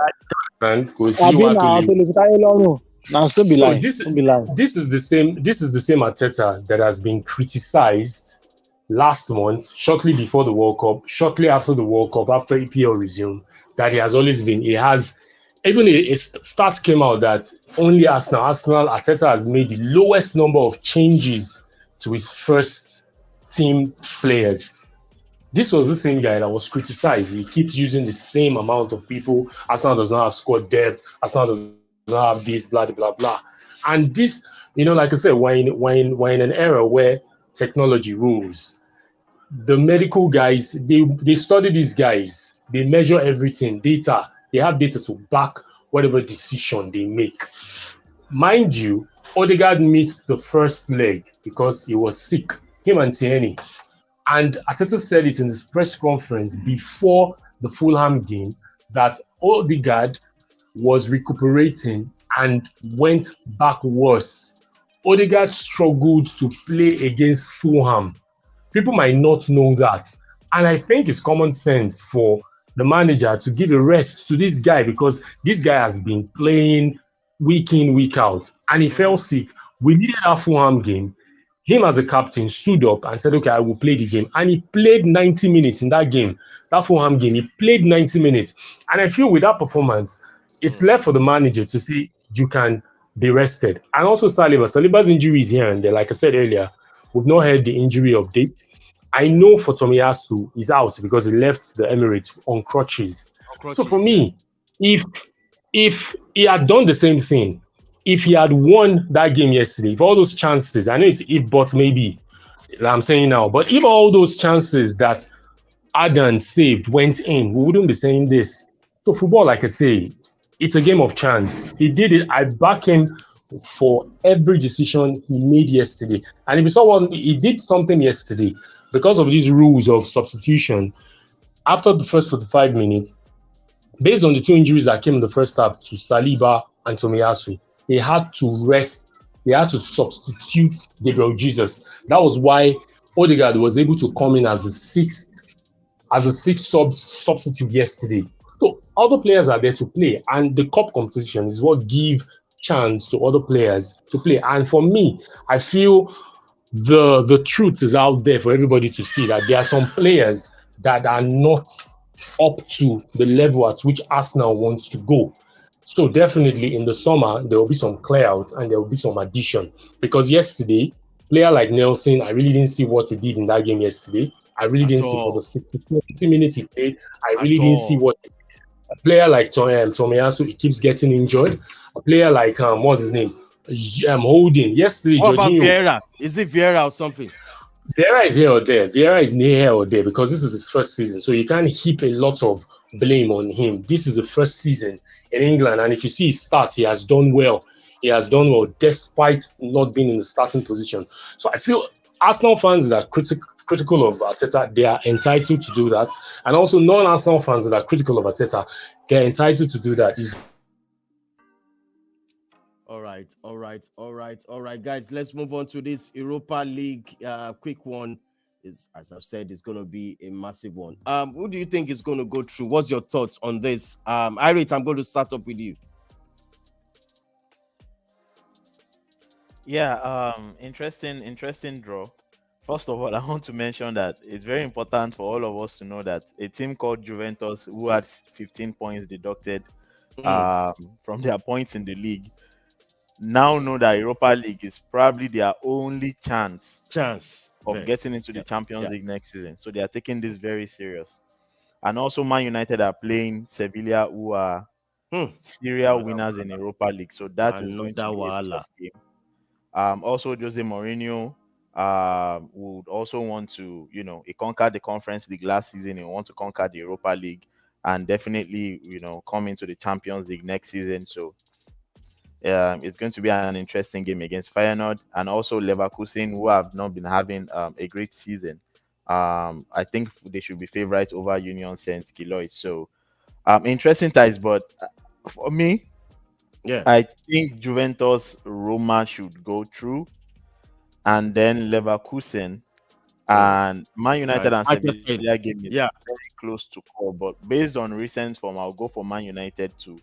This is the same Arteta that has been criticized last month, shortly before the World Cup, shortly after the World Cup, after EPL resumed, that he has always been. He has, even a stats came out that only Arsenal, Arteta has made the lowest number of changes to his first team players. This was the same guy that was criticized. He keeps using the same amount of people. Arsenal does not have squad depth. Arsenal does not have this, blah, blah, blah. And this, like I said, we're in an era where technology rules. The medical guys, they study these guys. They measure everything, data. They have data to back whatever decision they make. Mind you, Odegaard missed the first leg because he was sick, him and Tierney. And Arteta said it in his press conference before the Fulham game that Odegaard was recuperating and went back worse. Odegaard struggled to play against Fulham. People might not know that. And I think it's common sense for the manager to give a rest to this guy because this guy has been playing week in, week out. And he fell sick. We needed our Fulham game. Him as a captain stood up and said, okay, I will play the game. And he played 90 minutes in that game, that Fulham game. He played 90 minutes. And I feel with that performance, it's left for the manager to say, you can be rested. And also Saliba's injury is here and there. Like I said earlier, we've not heard the injury update. I know for Tomiyasu, he's out because he left the Emirates on crutches. So for me, if he had done the same thing, if he had won that game yesterday, if all those chances, I know it's if, but maybe, I'm saying now, but if all those chances that Adan saved went in, we wouldn't be saying this. So football, like I say, it's a game of chance. He did it. I back him for every decision he made yesterday. And if you saw he did something yesterday because of these rules of substitution. After the first 45 minutes, based on the two injuries that came in the first half to Saliba and Tomiyasu, they had to rest. They had to substitute Gabriel Jesus. That was why Odegaard was able to come in as a sixth substitute yesterday. So other players are there to play, and the cup competition is what give chance to other players to play. And for me, I feel the truth is out there for everybody to see that there are some players that are not up to the level at which Arsenal wants to go. So definitely in the summer there will be some clear out and there will be some addition. Because yesterday, player like Nelson, I really didn't see what he did in that game yesterday. I really At didn't see for the all. 60 minutes he played. I At really didn't see all. what a player like Tomiyasu, he keeps getting injured. A player like what's his name? Holding. Yesterday, What about Jorginho. Vieira? Is it Vieira or something? Vieira is here or there. Vieira is near here or there because this is his first season. So you can't heap a lot of blame on him. This is the first season in England. And if you see his stats, he has done well. He has done well despite not being in the starting position. So I feel Arsenal fans that are critical of Arteta, they are entitled to do that. And also non-Arsenal fans that are critical of Arteta, they're entitled to do that. All right, guys. Let's move on to this Europa League. Quick one is, as I've said, is going to be a massive one. Who do you think is going to go through? What's your thoughts on this? Irate, I'm going to start up with you. Yeah, interesting draw. First of all, I want to mention that it's very important for all of us to know that a team called Juventus, who had 15 points deducted from their points in the league, now know that Europa League is probably their only chance of getting into the Champions League next season. So they are taking this very serious. And also, Man United are playing Sevilla, who are serial winners in Europa League. So that is going to be a tough game. Also, Jose Mourinho would also want to, he conquered the Conference League last season. He wants to conquer the Europa League and definitely, come into the Champions League next season. So it's going to be an interesting game against Feyenoord and also Leverkusen, who have not been having a great season. I think they should be favorites over Union Saint-Gilloise. So interesting ties, but for me, I think Juventus Roma should go through, and then Leverkusen and Man United and Sevilla game is very close to call. But based on recent form, I'll go for Man United to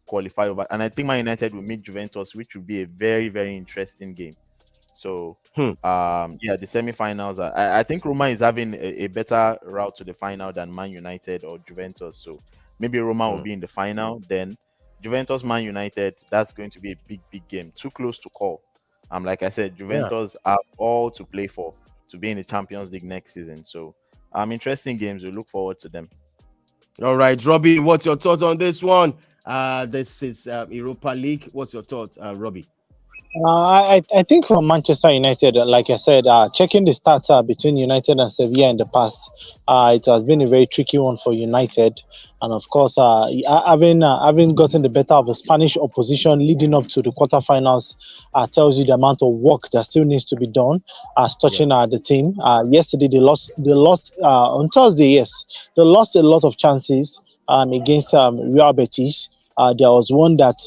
qualify over, and I think Man United will meet Juventus, which will be a very, very interesting game. So the semi-finals I think Roma is having a better route to the final than Man United or Juventus. So maybe Roma will be in the final, then Juventus Man United, that's going to be a big game. Too close to call. Like I said, Juventus have all to play for to be in the Champions League next season. So interesting games. We look forward to them. All right, Robbie, what's your thoughts on this one? This is Europa League. What's your thoughts, Robbie? I think for Manchester United, like I said, checking the stats between United and Sevilla in the past, it has been a very tricky one for United. And of course, having gotten the better of the Spanish opposition leading up to the quarterfinals tells you the amount of work that still needs to be done touching the team. Yesterday, they lost on Thursday, yes. They lost a lot of chances against Real Betis. There was one that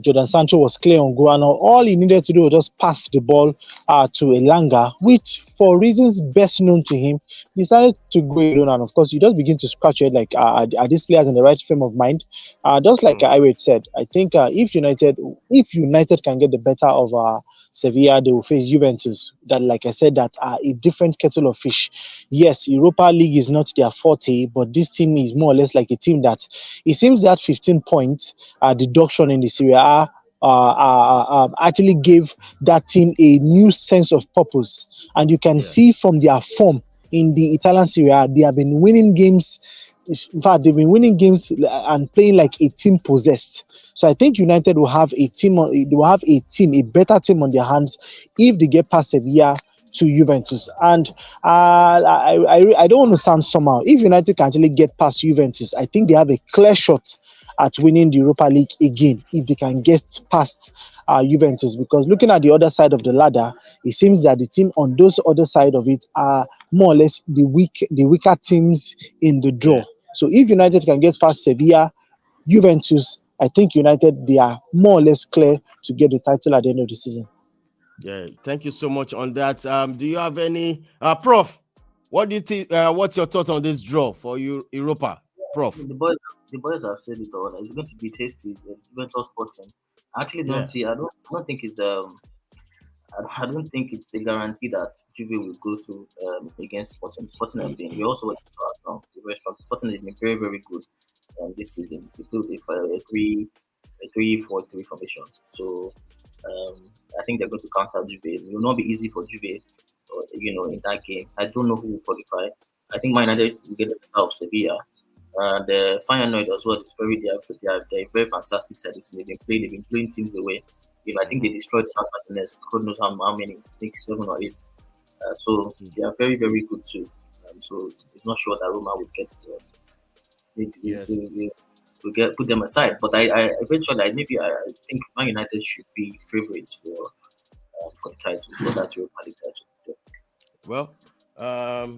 Jordan Sancho was clear on goal, and all he needed to do was just pass the ball to Elanga, which, for reasons best known to him, decided to go alone. And of course, you just begin to scratch your head like, are these players in the right frame of mind? Just like Irate said, I think if United can get the better of Sevilla, they will face Juventus. That, like I said, that are a different kettle of fish. Yes, Europa League is not their forte, but this team is more or less like a team that it seems that 15 points deduction in the Serie A actually gave that team a new sense of purpose. And you can see from their form in the Italian Serie A, they have been winning games. In fact, they've been winning games and playing like a team possessed. So I think United will have a better team on their hands if they get past Sevilla to Juventus. And I don't want to sound somehow. If United can actually get past Juventus, I think they have a clear shot at winning the Europa League again if they can get past Juventus. Because looking at the other side of the ladder, it seems that the team on those other side of it are more or less the weaker teams in the draw. So if United can get past Sevilla, Juventus, I think United, they are more or less clear to get the title at the end of the season. Yeah, thank you so much on that. Do you have any Prof? What do you think? What's your thought on this draw for Europa, Prof? The boys have said it all. It's going to be tasty. Juventus Sporting. I actually don't see. I don't think it's I don't think it's a guarantee that Juve will go through against Sporting. Sporting has been. We also went to Arsenal. Sporting has been very, very good this season. They built a a 3-4-3 formation. So I think they're going to counter Juve. It will not be easy for Juve, in that game. I don't know who will qualify. I think Man United will get the better of Sevilla. The Feyenoord as well is they're a very fantastic side. They've been playing teams away. I think they destroyed Southampton. God knows how many, I think 7 or 8. So they are very, very good too. So it's not sure that Roma would get we get put them aside. But I eventually I think Man United should be favourites for the title, for that Europa League title. Well,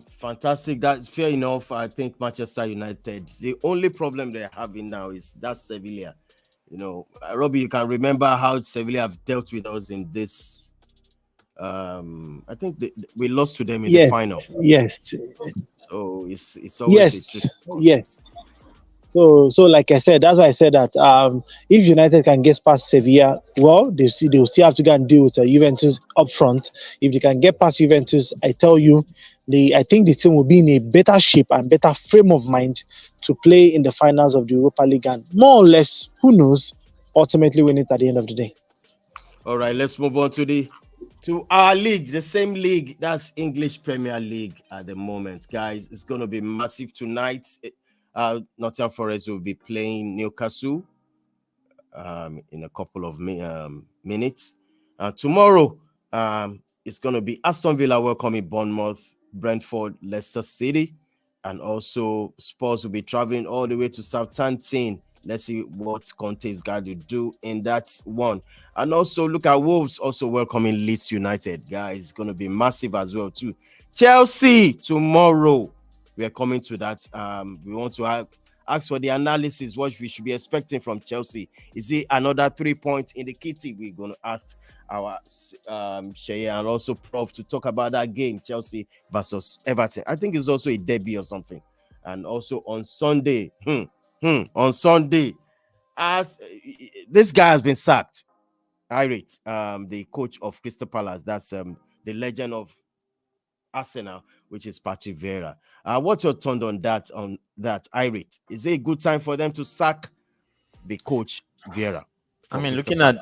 fantastic. That's fair enough. I think Manchester United. The only problem they're having now is that Sevilla. Robbie, you can remember how Sevilla have dealt with us in this. I think we lost to them in the final. Yes. So it's always yes. So like I said, that's why I said that if United can get past Sevilla, well, they'll still have to go and deal with Juventus up front. If they can get past Juventus, I tell you, I think the team will be in a better shape and better frame of mind to play in the finals of the Europa League, and more or less, who knows, ultimately win it at the end of the day. All right, let's move on to our league, the same league, that's English Premier League at the moment, guys. It's going to be massive tonight. Nottingham Forest will be playing Newcastle in a couple of minutes. Tomorrow, it's going to be Aston Villa welcoming Bournemouth, Brentford, Leicester City, and also Spurs will be traveling all the way to Southampton. Let's see what Conte's got to do in that one. And also look at Wolves also welcoming Leeds United. Guys, it's going to be massive as well too. Chelsea tomorrow. We are coming to that. We want to ask for the analysis, what we should be expecting from Chelsea. Is it another 3 points in the kitty? We're going to ask our Shea and also Prof to talk about that game, Chelsea versus Everton. I think it's also a derby or something. And also on Sunday, as this guy has been sacked, the coach of Crystal Palace, that's the legend of Arsenal, which is Patrick Vieira. What's your thought on that, Irate? Is it a good time for them to sack the coach Vieira? I mean, looking at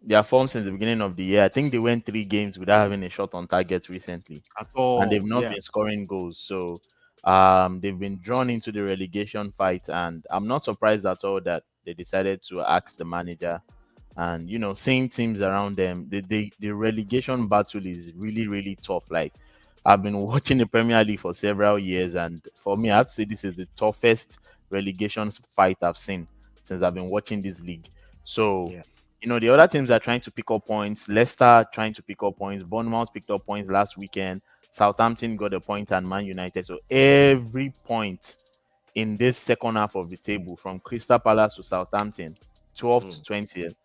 their form since the beginning of the year, I think they went 3 games without having a shot on target recently. At all. And they've not been scoring goals. So they've been drawn into the relegation fight. And I'm not surprised at all that they decided to ask the manager. And, seeing teams around them, the relegation battle is really, really tough. Like, I've been watching the Premier League for several years, and for me, I have to say this is the toughest relegation fight I've seen since I've been watching this league. So, the other teams are trying to pick up points. Leicester trying to pick up points. Bournemouth picked up points last weekend. Southampton got a point, and Man United. So every point in this second half of the table, from Crystal Palace to Southampton, 12th to 20th,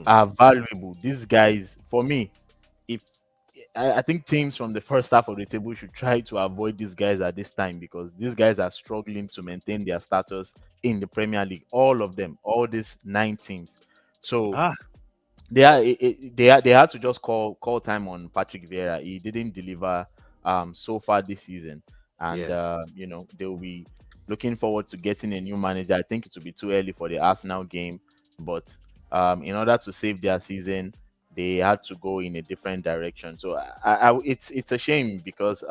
are valuable. These guys, for me, I think teams from the first half of the table should try to avoid these guys at this time, because these guys are struggling to maintain their status in the Premier League. All of them, all these 9 teams. So they had to just call time on Patrick Vieira. He didn't deliver so far this season, and they will be looking forward to getting a new manager. I think it will be too early for the Arsenal game, but in order to save their season, they had to go in a different direction. So it's a shame, because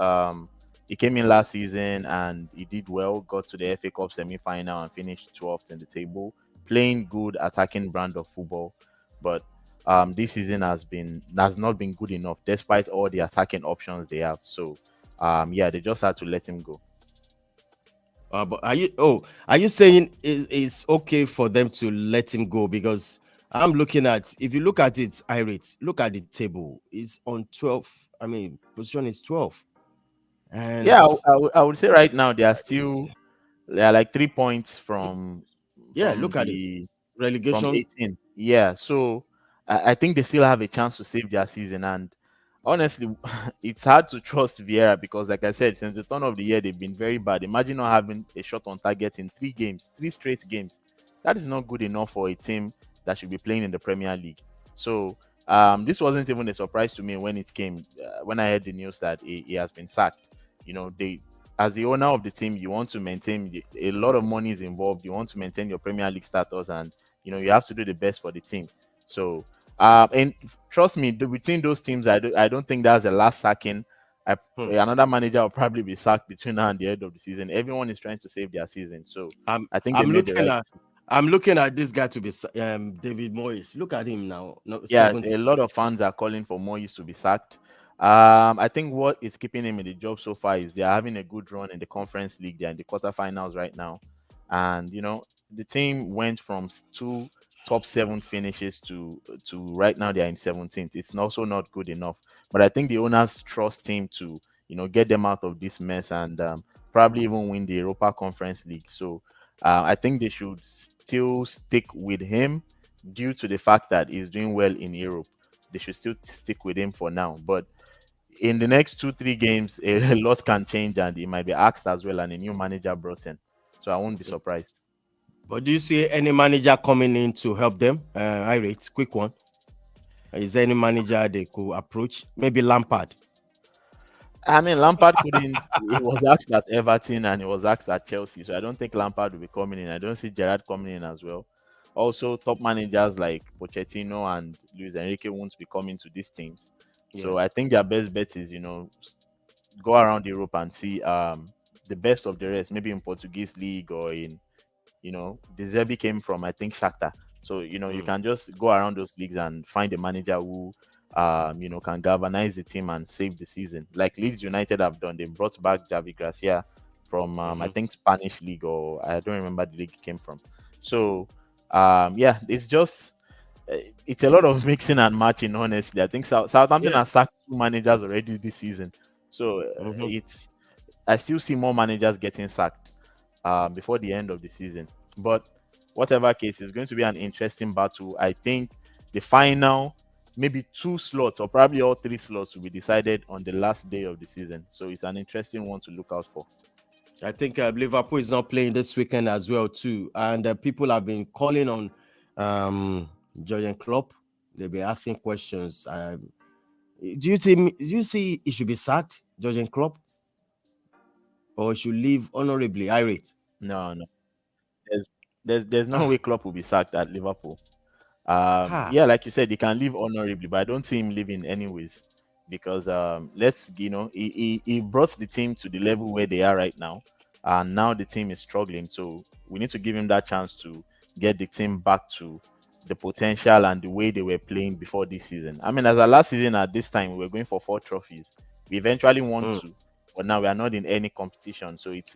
he came in last season and he did well, got to the FA Cup semi-final and finished 12th in the table, playing good attacking brand of football. But this season has not been good enough despite all the attacking options they have. So they just had to let him go. But are you saying it's okay for them to let him go? Because I'm looking at, if you look at it, Irate, look at the table. It's on 12. I mean, position is 12. And I would say right now they are like 3 points from look at the relegation from 18. Yeah, so I think they still have a chance to save their season. And honestly, it's hard to trust Vieira, because, like I said, since the turn of the year, they've been very bad. Imagine not having a shot on target in 3 straight games. That is not good enough for a team that should be playing in the Premier League. So this wasn't even a surprise to me when it came, when I heard the news that he has been sacked. As the owner of the team, you want to maintain, a lot of money is involved. You want to maintain your Premier League status, and you have to do the best for the team. So, and trust me, between those teams, I don't think that's the last sacking. Another manager will probably be sacked between now and the end of the season. Everyone is trying to save their season, so I think they made the right. I'm looking at this guy to be David Moyes. Look at him now. No, yeah, a lot of fans are calling for Moyes to be sacked. I think what is keeping him in the job so far is they are having a good run in the Conference League. They're in the quarterfinals right now, and the team went from 2 top 7 finishes to right now they are in 17th. It's also not good enough, but I think the owners trust him to get them out of this mess and probably even win the Europa Conference League. So I think they should still stick with him due to the fact that he's doing well in Europe. They should still stick with him for now. But in the next 2-3 games, a lot can change and he might be axed as well and a new manager brought in. So I won't be surprised. But do you see any manager coming in to help them? Irate, quick one. Is there any manager they could approach? Maybe Lampard. I mean, Lampard couldn't. He was asked at Everton and he was asked at Chelsea. So I don't think Lampard will be coming in. I don't see Gerrard coming in as well. Also, top managers like Pochettino and Luis Enrique won't be coming to these teams. Yeah. So I think their best bet is, go around Europe and see the best of the rest. Maybe in Portuguese league or in, De Zerbi came from, I think, Shakhtar. So, you can just go around those leagues and find a manager who can galvanize the team and save the season. Like Leeds United have done. They brought back Javi Gracia from, I think, Spanish league, or I don't remember the league he came from. So, it's just it's a lot of mixing and matching. Honestly, I think Southampton has sacked 2 managers already this season. So I still see more managers getting sacked before the end of the season. But whatever case, it's going to be an interesting battle. I think the final, maybe 2 slots or probably all 3 slots will be decided on the last day of the season. So it's an interesting one to look out for. I think Liverpool is not playing this weekend as well too, and people have been calling on Jurgen Klopp. They've been asking questions. Do you see he should be sacked, Jurgen Klopp, or he should leave honorably? Irate? No. There's no way Klopp will be sacked at Liverpool. Yeah, like you said, he can leave honorably, but I don't see him leaving anyways. Because he brought the team to the level where they are right now, and now the team is struggling. So we need to give him that chance to get the team back to the potential and the way they were playing before this season. I mean, as our last season at this time, we were going for 4 trophies. We eventually won 2, but now we are not in any competition. So it's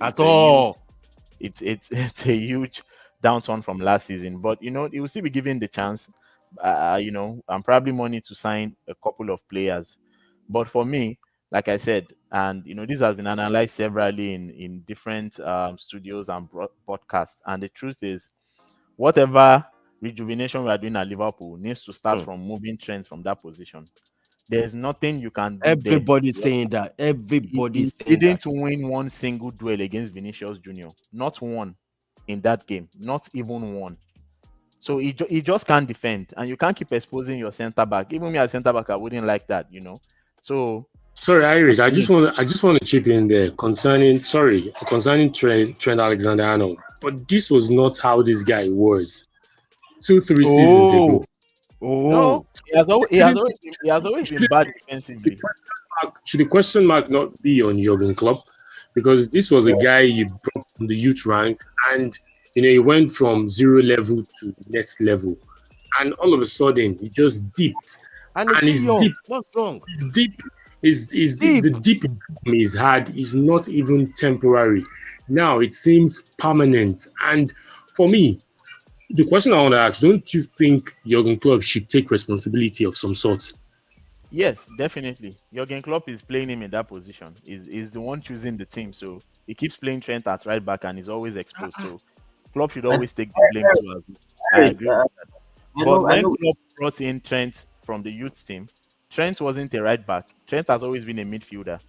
a huge downturn from last season. But he will still be given the chance. And probably money to sign a couple of players. But for me, like I said, and this has been analyzed severally in different studios and podcasts. And the truth is, whatever rejuvenation we are doing at Liverpool needs to start from moving Trent from that position. There's nothing you can do. Everybody's saying that. Everybody's saying didn't win one single duel against Vinicius Junior. Not one in that game. Not even one. So he just can't defend, and you can't keep exposing your centre back. Even me as centre back, I wouldn't like that, So sorry, Irish. I just want to chip in there concerning Trent Alexander-Arnold. But this was not how this guy was 2-3 seasons ago. No, he has always been bad defensively. Should the question mark not be on Jurgen Klopp? Because this was a guy you brought from the youth rank, and he went from 0 level to the next level, and all of a sudden he just dipped. And he's deep. What's wrong? It's deep. The deep he's had is not even temporary. Now it seems permanent. And for me, the question I want to ask: don't you think Jurgen Klopp should take responsibility of some sort? Yes, definitely. Jurgen Klopp is playing him in that position. He's the one choosing the team, so he keeps playing Trent at right back, and he's always exposed. So Klopp should always take the blame too. I agree with that. But when Klopp brought in Trent from the youth team, Trent wasn't a right back. Trent has always been a midfielder.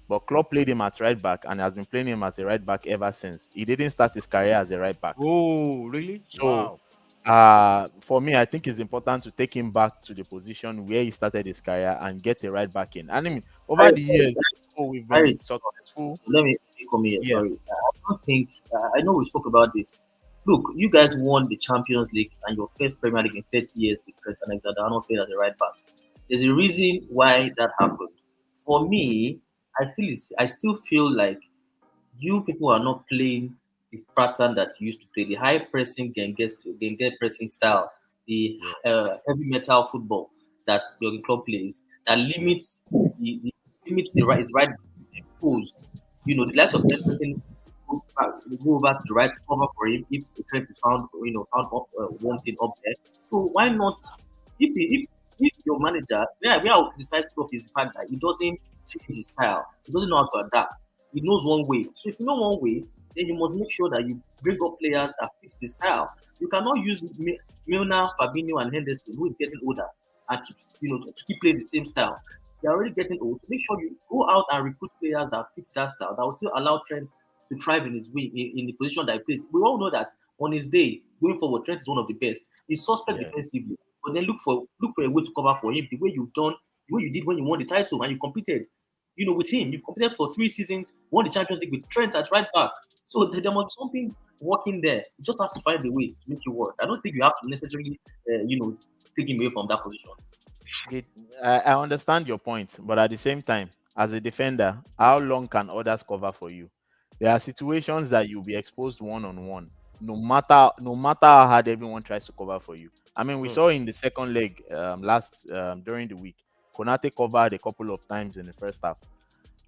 But Klopp played him at right back and has been playing him as a right back ever since. He didn't start his career as a right back. Oh, really? So, for me, I think it's important to take him back to the position where he started his career and get a right back in. And I mean, over the years, we've been successful. Let me come here. Yeah. Sorry, I don't think. I know we spoke about this. Look, you guys won the Champions League and your first Premier League in 30 years with Trent Alexander-Arnold playing as a right back. There's a reason why that happened. For me, I still feel like you people are not playing the pattern that you used to play. The high pressing get pressing style, the heavy metal football that your club plays that limits the right is right exposed. The likes of Henderson go over to the right to cover for him if the threat is found up wanting up there. So why not if your manager where I would criticize Klopp is the fact that he doesn't change his style. He doesn't know how to adapt. He knows one way. So if you know one way, then you must make sure that you bring up players that fit the style. You cannot use Milner, Fabinho, and Henderson, who is getting older, and keep playing the same style. They're already getting old. So make sure you go out and recruit players that fit that style that will still allow Trent to thrive in his way in the position that he plays. We all know that on his day going forward, Trent is one of the best. He's suspect defensively, but then look for a way to cover for him the way you've done, the way you did when you won the title and you competed. With him, you've competed for 3 seasons, won the Champions League with Trent at right back. So there must be something working there. He just has to find a way to make it work. I don't think you have to necessarily, take him away from that position. I understand your point, but at the same time, as a defender, how long can others cover for you? There are situations that you'll be exposed one on one, no matter how hard everyone tries to cover for you. I mean, we saw in the second leg last during the week, Konate covered a couple of times in the first half.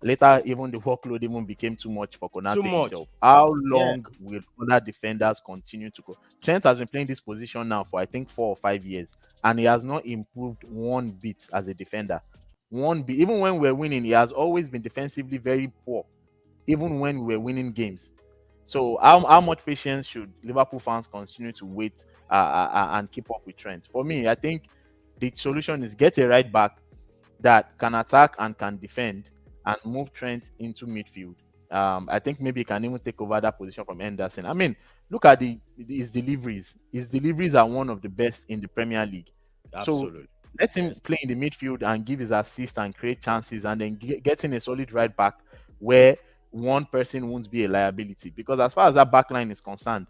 Later, even the workload even became too much for Konate himself. How long will other defenders continue to go? Trent has been playing this position now for I think 4 or 5 years, and he has not improved one bit as a defender. One bit, even when we're winning, he has always been defensively very poor, even when we're winning games. So, how much patience should Liverpool fans continue to wait and keep up with Trent? For me, I think the solution is get a right back that can attack and can defend and move Trent into midfield. I think maybe he can even take over that position from Henderson. I mean, look at his deliveries. His deliveries are one of the best in the Premier League. Absolutely. So let him play in the midfield and give his assist and create chances, and then getting a solid right back where one person won't be a liability. Because as far as that back line is concerned,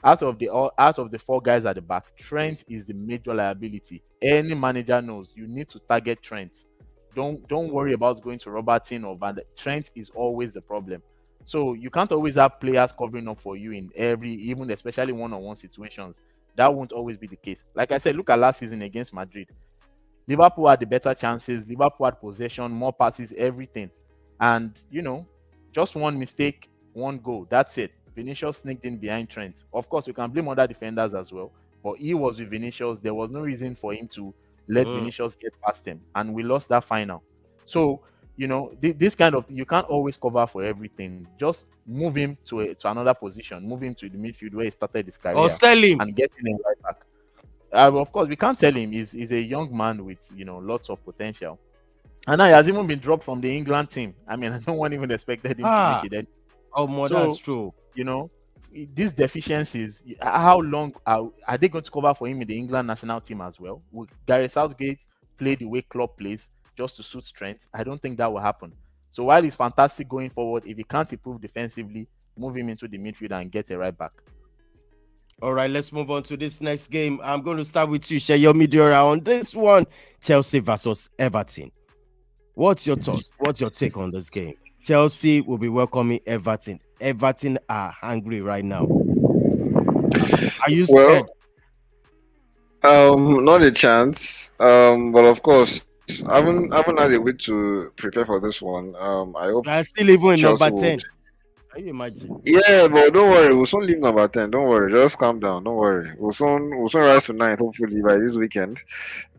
out of the 4 guys at the back, Trent is the major liability. Any manager knows you need to target Trent. Don't worry about going to Robertson or Van. Trent is always the problem. So you can't always have players covering up for you in even especially one-on-one situations. That won't always be the case. Like I said, look at last season against Madrid. Liverpool had the better chances. Liverpool had possession, more passes, everything. And, just one mistake, one goal. That's it. Vinicius sneaked in behind Trent. Of course, we can blame other defenders as well. But he was with Vinicius. There was no reason for him to let Vinicius get past him. And we lost that final. So, this kind of, you can't always cover for everything. Just move him to another position. Move him to the midfield where he started his career. Or sell him. And get him right back. Of course, we can't tell him. He's a young man with lots of potential, and now he has even been dropped from the England team. I mean, no one even expected him to make it. That's true. These deficiencies. How long are they going to cover for him in the England national team as well? Will Gareth Southgate play the way Klopp plays just to suit Trent? I don't think that will happen. So while he's fantastic going forward, if he can't improve defensively, move him into the midfield and get a right back. All right, let's move on to this next game. I'm going to start with you, Sheyomi Diora, on this one. Chelsea versus Everton. What's your thought? What's your take on this game? Chelsea will be welcoming Everton. Everton are hungry right now. Are you scared? Not a chance. But of course, I haven't had a week to prepare for this one. I hope I'm still even in Chelsea number 10. would. Can you imagine? Yeah, but don't worry, we'll soon leave number 10. Don't worry, just calm down. Don't worry. We'll soon rise to 9th, hopefully by this weekend.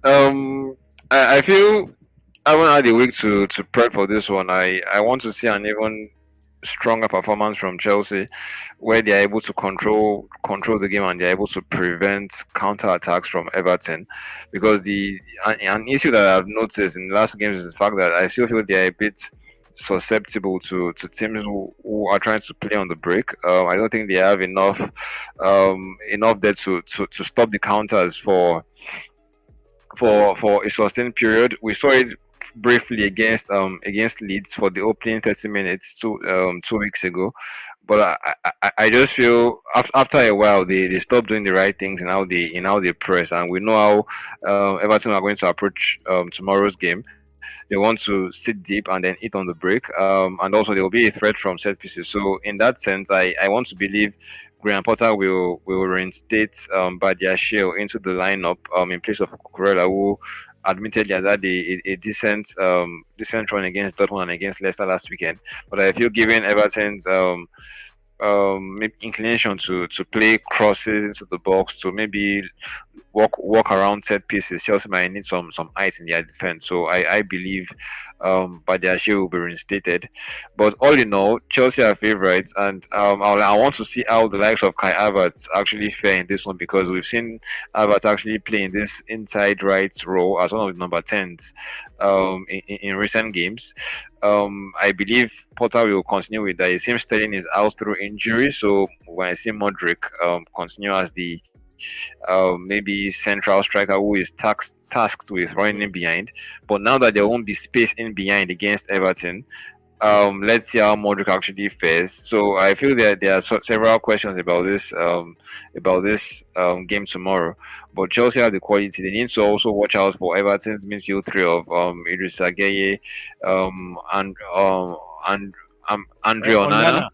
I feel I haven't had a week to prep for this one. I want to see an even stronger performance from Chelsea, where they are able to control the game and they are able to prevent counter attacks from Everton. Because an issue that I've noticed in the last games is the fact that I still feel they are a bit susceptible to teams who are trying to play on the break. I don't think they have enough there to stop the counters for a sustained period. We saw it briefly against Leeds for the opening 30 minutes 2 weeks ago, But I just feel after a while they stop doing the right things in how they press, and we know how Everton are going to approach tomorrow's game. They want to sit deep and then eat on the break, and also there will be a threat from set pieces. So in that sense, I want to believe Graham Potter will reinstate Badiashile into the lineup in place of Cucurella, who admittedly has had a decent run against Dortmund and against Leicester last weekend. But I feel given Everton's maybe inclination to play crosses into the box, to maybe walk around set pieces, Chelsea might need some ice in their defense. So I believe Badiashile will be reinstated. But all in all, Chelsea are favourites, and I want to see how the likes of Kai Havertz actually fare in this one, because we've seen Havertz actually playing this inside right role as one of the number 10s in recent games. I believe Potter will continue with that. It seems Sterling is out through injury, so when I see Modric continue as the maybe central striker who is tasked with running in behind. But now that there won't be space in behind against Everton, let's see how Modric actually fares. So I feel that there are several questions about this game tomorrow. But Chelsea have the quality. They need to also watch out for Everton's midfield three of Idrissa Gueye, and Andre Onana.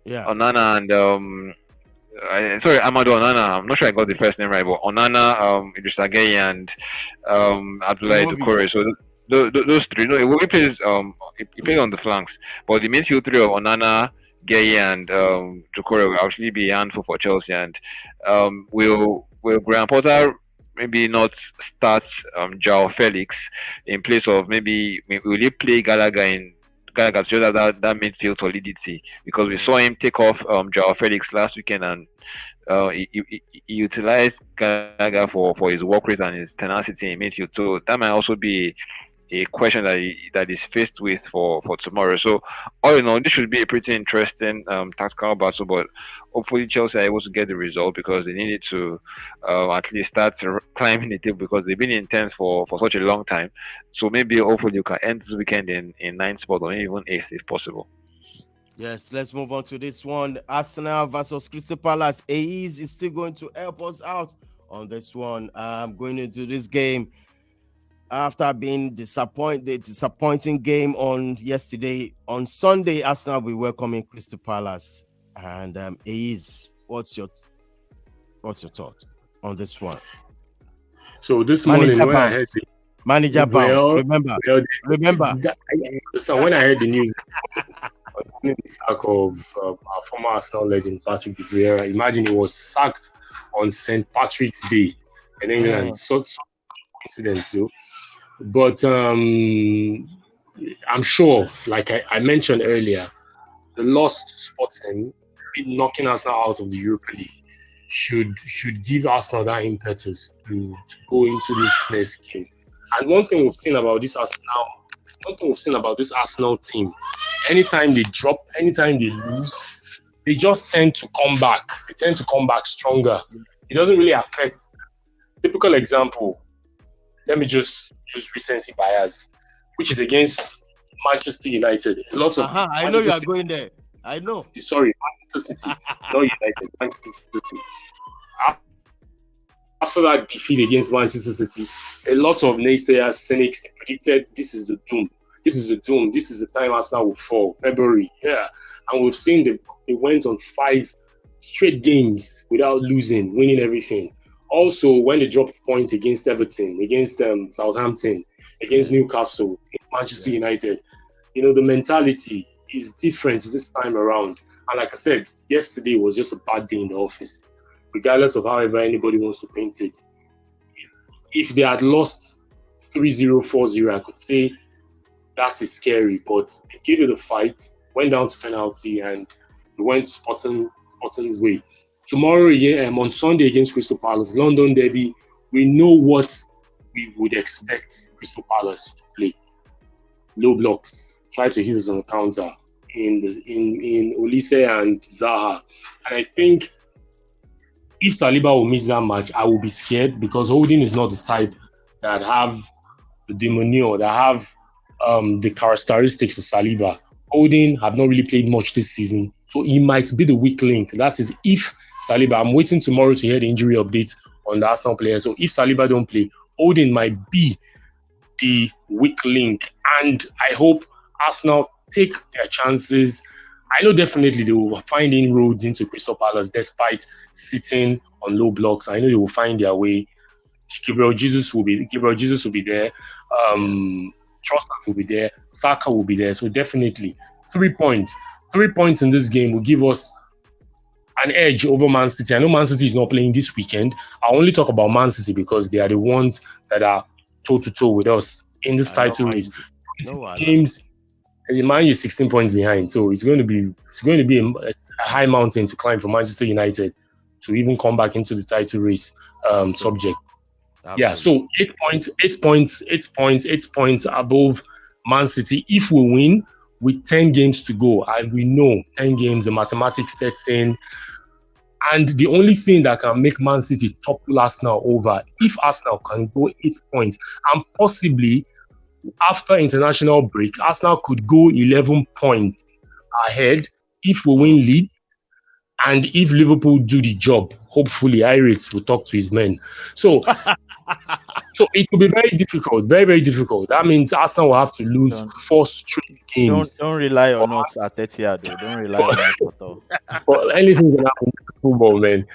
Yeah. Onana and sorry, Amadou Onana. I'm not sure I got the first name right, but Onana, Idrissa Gueye, and Abdoulaye Doucouré. So those three. No, he plays he plays on the flanks, but the midfield three of Onana, Gueye, and Doucouré will actually be a handful for Chelsea. And will Graham Potter maybe not start João Felix in place of, maybe will he play Gallagher to show that midfield solidity, because we saw him take off João Felix last weekend, and he utilized Gallagher for his work rate and his tenacity in midfield. So that might also be a question that is faced with for tomorrow. So all in all, this should be a pretty interesting tactical battle, but hopefully Chelsea are able to get the result, because they needed to at least start climbing the table, because they've been in 10th for such a long time. So maybe hopefully you can end this weekend in 9th spot, or even 8th if possible. Yes, let's move on to this one. Arsenal versus Crystal Palace. AEs is still going to help us out on this one. I'm going into this game after being disappointing game on yesterday. On Sunday, Arsenal will be welcoming Crystal Palace. And AEs, what's your thought on this one? So this morning when I heard Manager Bounce, remember. So when I heard the news the sack of our former Arsenal legend Patrick Vieira, imagine he was sacked on St. Patrick's Day in England. Such coincidence, you. But I'm sure, like I mentioned earlier, the lost Sporting knocking Arsenal out of the Europa League should give Arsenal that impetus to go into this next game. And one thing we've seen about this Arsenal team, anytime they drop, anytime they lose, they just tend to come back. They tend to come back stronger. It doesn't really affect. Typical example, let me just use recency bias, which is against Manchester United. Lots of I know you are going there. I know. Sorry, Manchester City, not United, Manchester City. After that defeat against Manchester City, a lot of naysayers, cynics, predicted this is the doom. This is the doom. This is the time Arsenal will fall. February, yeah. And we've seen they went on 5 straight games without losing, winning everything. Also, when they dropped points against Everton, against Southampton, against Newcastle, Manchester United, the mentality is different this time around. And like I said, yesterday was just a bad day in the office, regardless of however anybody wants to paint it. If they had lost 3-0, 4-0, I could say that is scary, but they gave it a fight, went down to penalty, and they went Sporting's way. Tomorrow, on Sunday against Crystal Palace, London derby, we know what we would expect Crystal Palace to play. Low blocks, try to hit us on the counter in Olise and Zaha. And I think if Saliba will miss that match, I will be scared, because Holding is not the type that have the demonio, that have the characteristics of Saliba. Holding have not really played much this season. So he might be the weak link. That is if Saliba. I'm waiting tomorrow to hear the injury update on the Arsenal player. So if Saliba don't play, Odin might be the weak link. And I hope Arsenal take their chances. I know definitely they will find inroads into Crystal Palace despite sitting on low blocks. I know they will find their way. Gabriel Jesus will be there. Trossard will be there. Saka will be there. So definitely 3 points. 3 points in this game will give us an edge over Man City. I know Man City is not playing this weekend. I only talk about Man City because they are the ones that are toe-to-toe with us in this title race. Games, and Man U is 16 points behind. So it's going to be a high mountain to climb for Manchester United to even come back into the title race subject. Absolutely. Yeah, so 8 points above Man City. If we win with 10 games to go, and we know 10 games, the mathematics sets in. And the only thing that can make Man City topple Arsenal over, if Arsenal can go 8 points, and possibly after international break, Arsenal could go 11 points ahead if we win league. And if Liverpool do the job, hopefully Irates will talk to his men. So it will be very difficult, very, very difficult. That means Arsenal will have to lose 4 straight games. Don't rely on us at Etihad, though. Don't rely on us at all. But anything can happen in football, man.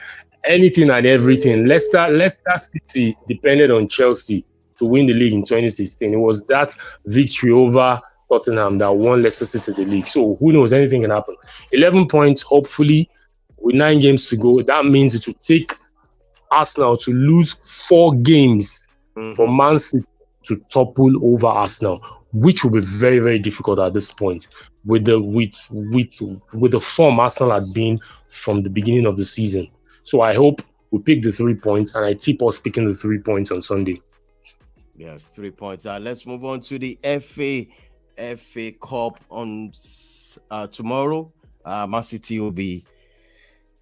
Anything and everything. Leicester City depended on Chelsea to win the league in 2016. It was that victory over Tottenham that won Leicester City the league. So who knows? Anything can happen. 11 points, hopefully, with 9 games to go. That means it will take Arsenal to lose 4 games for Man City to topple over Arsenal, which will be very, very difficult at this point with the form Arsenal had been from the beginning of the season. So I hope we pick the 3 points, and I tip us picking the 3 points on Sunday. Yes, 3 points. Let's move on to the FA Cup on tomorrow. Man City will be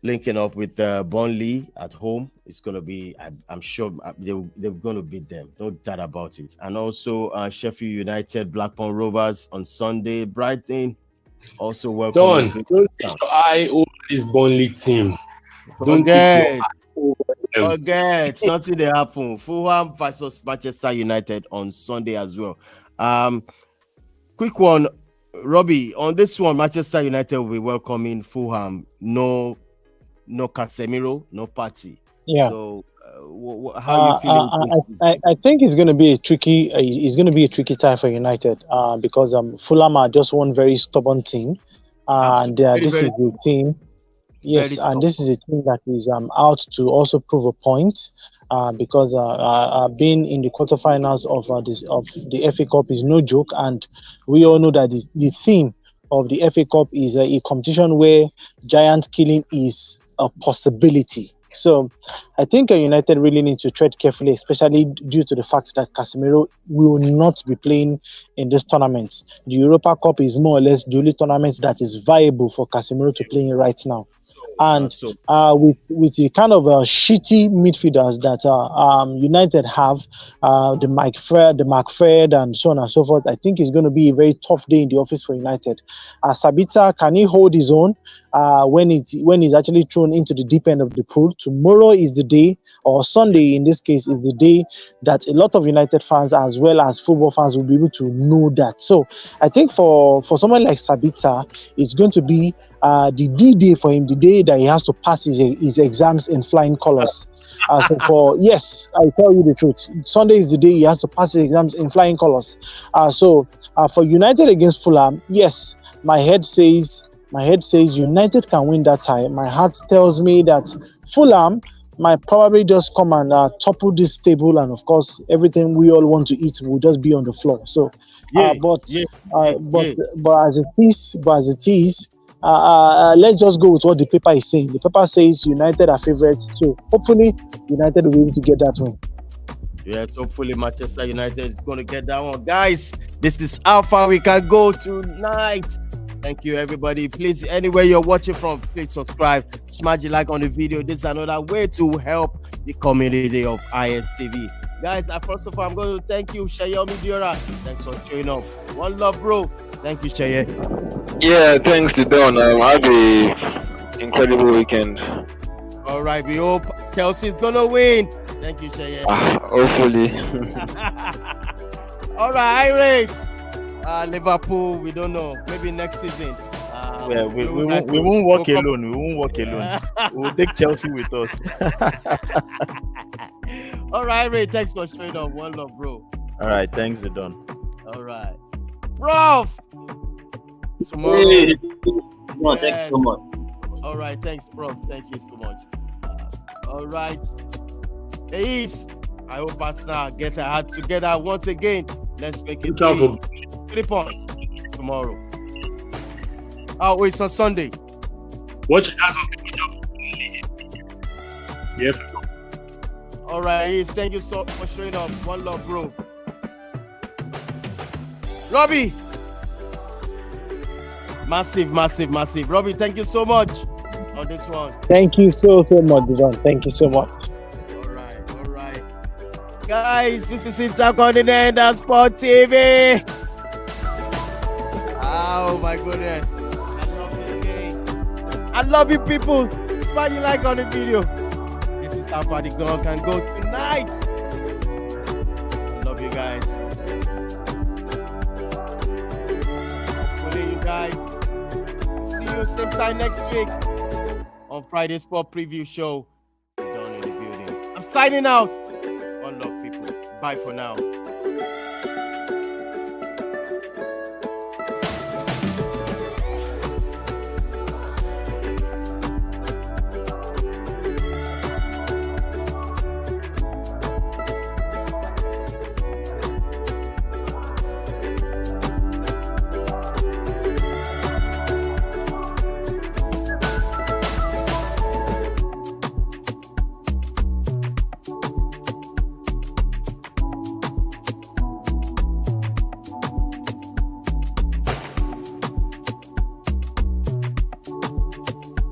linking up with Burnley at home. It's going to be, I'm sure they're going to beat them. No doubt about it. And also Sheffield United, Blackburn Rovers on Sunday. Brighton also welcome. Don't take your eye over this Burnley team. Forget. Nothing they happen. Fulham versus Manchester United on Sunday as well. Quick one, Robbie. On this one, Manchester United will be welcoming Fulham. No Casemiro, no Partey. Yeah. So, how are you feeling? I think it's going to be a tricky. It's going to be a tricky time for United because Fulham are just one very stubborn team, and this is the team. Yes, and this is a team that is out to also prove a point because being in the quarterfinals of the FA Cup is no joke, and we all know that the theme of the FA Cup is a competition where giant killing is a possibility. So I think United really need to tread carefully, especially due to the fact that Casemiro will not be playing in this tournament. The Europa Cup is more or less the only tournament that is viable for Casemiro to play in right now. And with the kind of shitty midfielders that United have, the McFred, and so on and so forth, I think it's going to be a very tough day in the office for United. Sabitzer, can he hold his own when he's actually thrown into the deep end of the pool? Tomorrow is the day, or Sunday in this case, is the day that a lot of United fans as well as football fans will be able to know that. So I think for someone like Sabitzer, it's going to be the D-Day for him, the day that he has to pass his exams in flying colors. Yes, I tell you the truth. Sunday is the day he has to pass his exams in flying colors. So for United against Fulham, yes, my head says United can win that tie. My heart tells me that Fulham might probably just come and topple this table, and of course, everything we all want to eat will just be on the floor. So, but as it is. Let's just go with what the paper is saying. The paper says United are favourites, so hopefully United will be able to get that win. Yes, hopefully Manchester United is going to get that one. Guys, this is how far we can go tonight. Thank you, everybody. Please, anywhere you're watching from, please subscribe, smash the like on the video. This is another way to help the community of ISTV. Guys, first of all, I'm going to thank you, Shayomi Diora. Thanks for showing up. One love, bro. Thank you, Shaye. Yeah, thanks to Don. Have a incredible weekend. All right, we hope Chelsea's gonna win. Thank you, Cheye. Hopefully. All right, Irates. Liverpool, we don't know. Maybe next season. Yeah, we won't walk alone. We won't walk alone. We'll take Chelsea with us. All right, Ray. Thanks for showing up. One love, bro. All right, thanks, Don. All right, Prof. Tomorrow. Hey. No, thank you so much. All right, thanks, Prof. Thank you so much. All right, Ace. I hope Arsenal get our heart together once again. Let's make it 3 points tomorrow. Oh, it's on Sunday. Watch as of Yes. All right, Ace. Thank you so much for showing up. One love, bro. Robbie. Massive. Robbie, thank you so much on this one. Thank you so much, John. Thank you so much. All right. Guys, this is Intercontinental Sport TV. Oh my goodness. I love you again. I love you people. Despite you like on the video. This is how far the gun can go tonight. Love you guys. Hopefully you guys. See you same time next week on Friday Sport Preview Show. Down in the building. I'm signing out. One love, people. Bye for now.